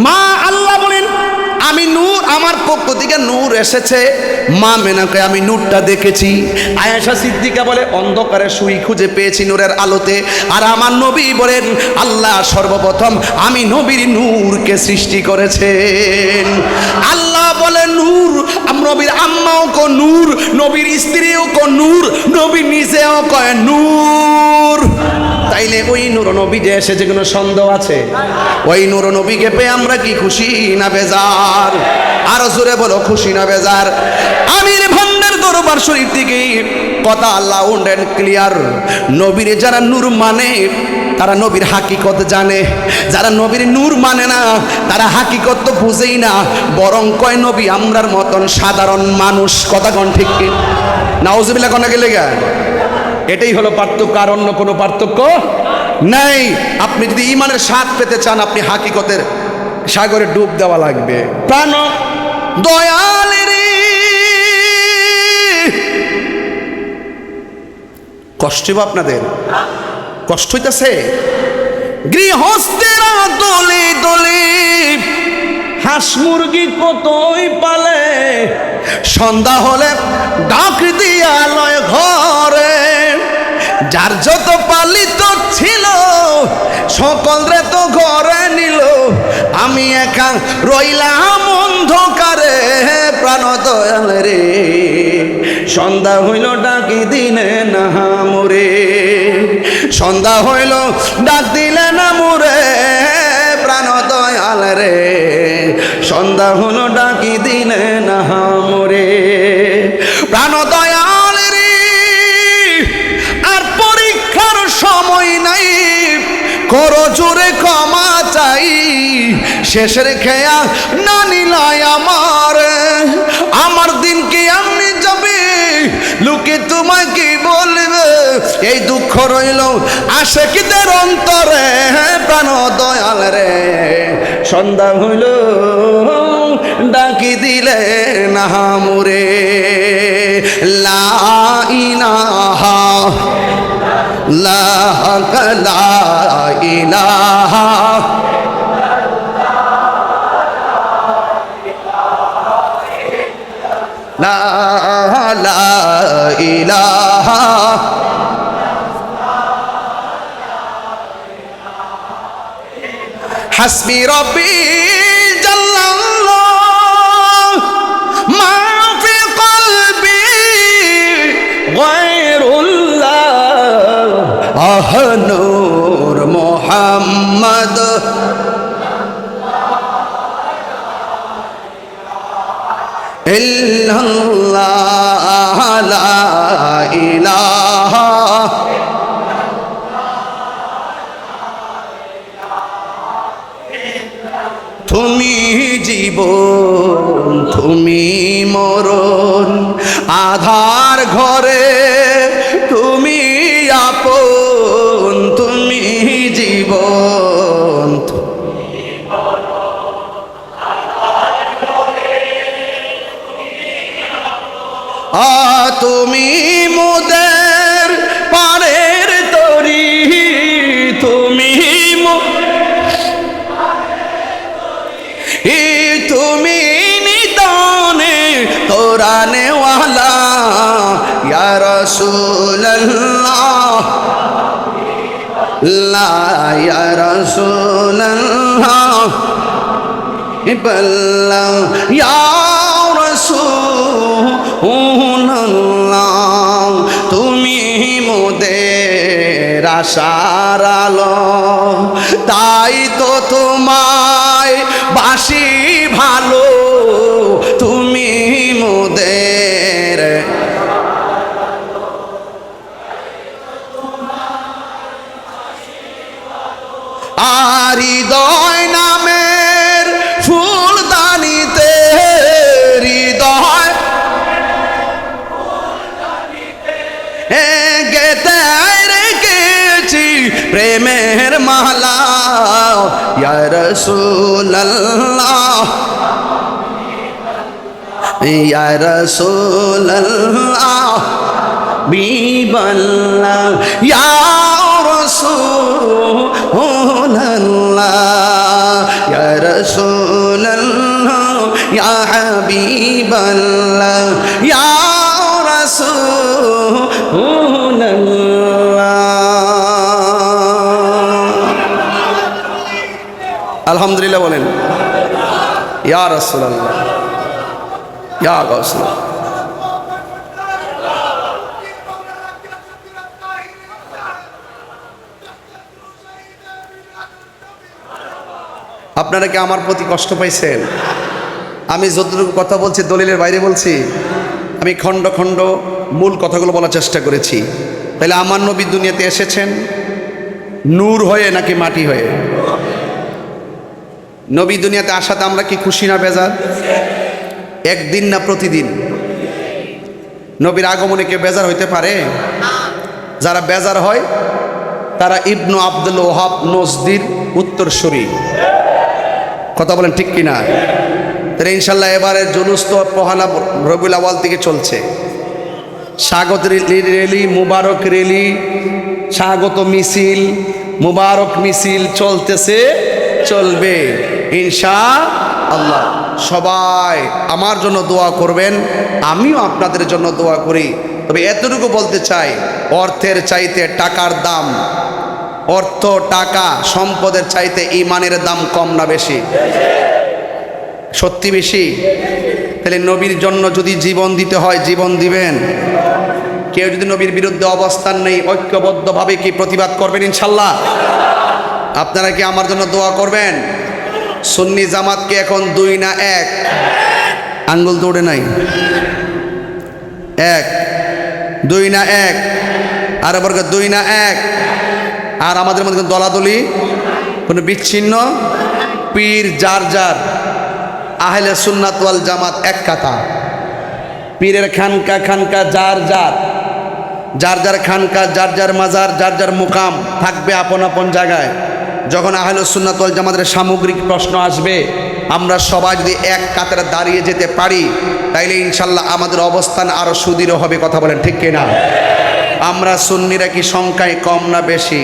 Speaker 1: মা আল্লাহ বলেন, আমি নূর, আমার পক্ষ থেকে নূর এসেছে। মা মেনাকে আমি নূরটা দেখেছি। আয়েশা সিদ্দিকা বলে, অন্ধকারে সুই খুঁজে পেয়েছি নূরের আলোতে। আর আমার নবী বলেন, আল্লাহ সর্বপ্রথম আমি নবীর নূরকে সৃষ্টি করেছেন। আল্লাহ বলে নূর, নবীর আম্মাও কো নূর, নবীর স্ত্রীও কো নূর, নবী নিজেও কয় নূর। তাইলে ওই নূর নবী যে এসেছে কোনো সন্দেহ আছে? ওই নূর নবীকে পেয়ে আমরা কি খুশি না বেজার? আরো জোরে বলো, খুশি না বেজার? আমির ভান্ডার দরবার শরীফ থেকে কথা লাউন্ড এন্ড ক্লিয়ার। নবীর যারা নূর মানে তারা নবীর হাকিকত জানে, যারা নবীর নূর মানে না তারা হাকিকত তো বুঝেই না, বরং কয় নবী আমরার মতন সাধারণ মানুষ। কথা কোন ঠিক কি? নাউজুবিল্লাহ কোন গেলে গা? এটাই হলো পার্থক্য, আর অন্য কোনো পার্থক্য নাই। আপনি যদি ঈমানের স্বাদ পেতে চান, আপনি হাকিকতের সাগরে ডুব দেওয়া লাগবে। প্রাণ দয়ালের কষ্ট হইব আপনাদের? কষ্ট হইতেছে? গৃহস্থেরা দলে দলে হাঁস মুরগি কতই পালে, সন্ধ্যা হলে ডাক দিয়া লয় ঘরে। যার যত পালিত ছিল সকলরে তো ঘরে নিল, আমি একা রইলাম অন্ধকারে। প্রাণ দয়াল রে, সন্ধ্যা হইল ডাকি দিলে না মোরে, সন্ধ্যা হইল ডাক দিলে না মোরে। প্রাণ দয়াল রে, সন্ধ্যা হলো ডাকি দিলে না মোরে। প্রাণ দয়াল রে, আর পরীক্ষার সময় নাই, করো জোরে ক্ষমা চাই। শেষের খেয়া না নিলাই আমার দিন কি আমি যাবে, লোকে তোমায় কি বলবে? এই দুঃখ রইল আশিকদের অন্তরে। প্রাণ দয়াল রে, সন্ধ্যা হইল ডাকি দিলে না মোরে। লা ইলাহা লা ইলাহা লা ইলাহা হাসবি রব্বি জাল্লাল্লাহ মা ফি কলবি গায়রুল্লাহ নূর মুহাম্মদ ইল্লাল্লাহ লা ইলাহা তুমি জীবন তুমি মরণ, আধার ঘরে তুমি আপন। তুমি জীবন তুমি মোদের পারের তরি, তুমি তুমি নিদানে কোরআনে ওয়ালা ইয়া রাসূলুল্লাহ লা ইয়া রাসূলুল্লাহ ইবাল্লা ইয়া রাসূলুল্লাহ। তুমি মোদের আশার আলো, তাই তো তোমায় বাসি ভালো। তুমি মোদের আর হৃদয় নামের ফুলদানিতে হৃদয় গেতে রেখেছি প্রেমের মালা ইয়া রাসূলুল্লাহ ইয়া রাসূলুল্লাহ বিবাল্লাহ ইয়া রাসূলুল্লাহ ইয়া রাসূলুল্লাহ ইয়া হাবিবাল্লাহ ইয়া রাসূলুল্লাহ। আলহামদুলিল্লাহ বলেন ইয়া রাসূলুল্লাহ ইয়া গাউসুল্লাহ। আপনারা কি আমার প্রতি কষ্ট পাইছেন? আমি যতটুকু কথা বলছি দলিলের বাইরে বলছি, আমি খণ্ড খণ্ড মূল কথাগুলো বলার চেষ্টা করেছি। তাহলে আমার নবী দুনিয়াতে এসেছেন নূর হয়ে নাকি মাটি হয়ে? নবী দুনিয়াতে আসাতে আমরা কি খুশি না বেজার? একদিন না প্রতিদিন? নবীর আগমনে কে বেজার হইতে পারে? যারা বেজার হয় তারা ইবনু আব্দুল ওহাব নজদির উত্তরসূরি। কথা বলেন ঠিক কিনা? তাহলে ইনশাল্লাহ এবারের জুলুস তো পহেলা রবিউল আউয়াল থেকে চলছে। স্বাগত র্যালি, মুবারক র্যালি, স্বাগত মিছিল, মুবারক মিছিল চলতেছে, চলবে ইনশাআল্লাহ। সবাই আমার জন্য দোয়া করবেন, আমিও আপনাদের জন্য দোয়া করি। তবে এতটুকু বলতে চাই, অর্থের চাইতে টাকার দাম, অর্থ টাকা সম্পদের চাইতে ইমানের দাম কম না বেশি? সত্যি বেশি? তাহলে নবীর জন্য যদি জীবন দিতে হয় জীবন দিবেন। কেউ যদি নবীর বিরুদ্ধে অবস্থান নেই, ঐক্যবদ্ধভাবে কি প্রতিবাদ করবেন ইনশাল্লাহ? আপনারা কি আমার জন্য দোয়া করবেন? সুন্নি জামাতকে এখন 2 না 1? আঙ্গুল তো ওঠে নাই। 1, 2 না 1? আর আবার 2 না 1? আর আমাদের মধ্যে দলাদলি কোনো বিচ্ছিন্ন, পীর যার যার, আহলে সুন্নাত ওয়াল জামাত এক কথা। পীরের খানকা খানকা যার যার, যার যার খানকা, যার যার মাজার, যার যার মুকাম থাকবে আপন আপন জায়গায়। যখন আহলে সুন্নাত ওয়াল জামাতের সামগ্রিক প্রশ্ন আসবে, আমরা সবাই যদি এক কাতারে দাঁড়িয়ে যেতে পারি, তাইলে ইনশাল্লাহ আমাদের অবস্থান আরো সুদৃঢ় হবে। কথা বলেন ঠিক কিনা? আমরা সুন্নিরা কি সংখ্যায় কম না বেশি?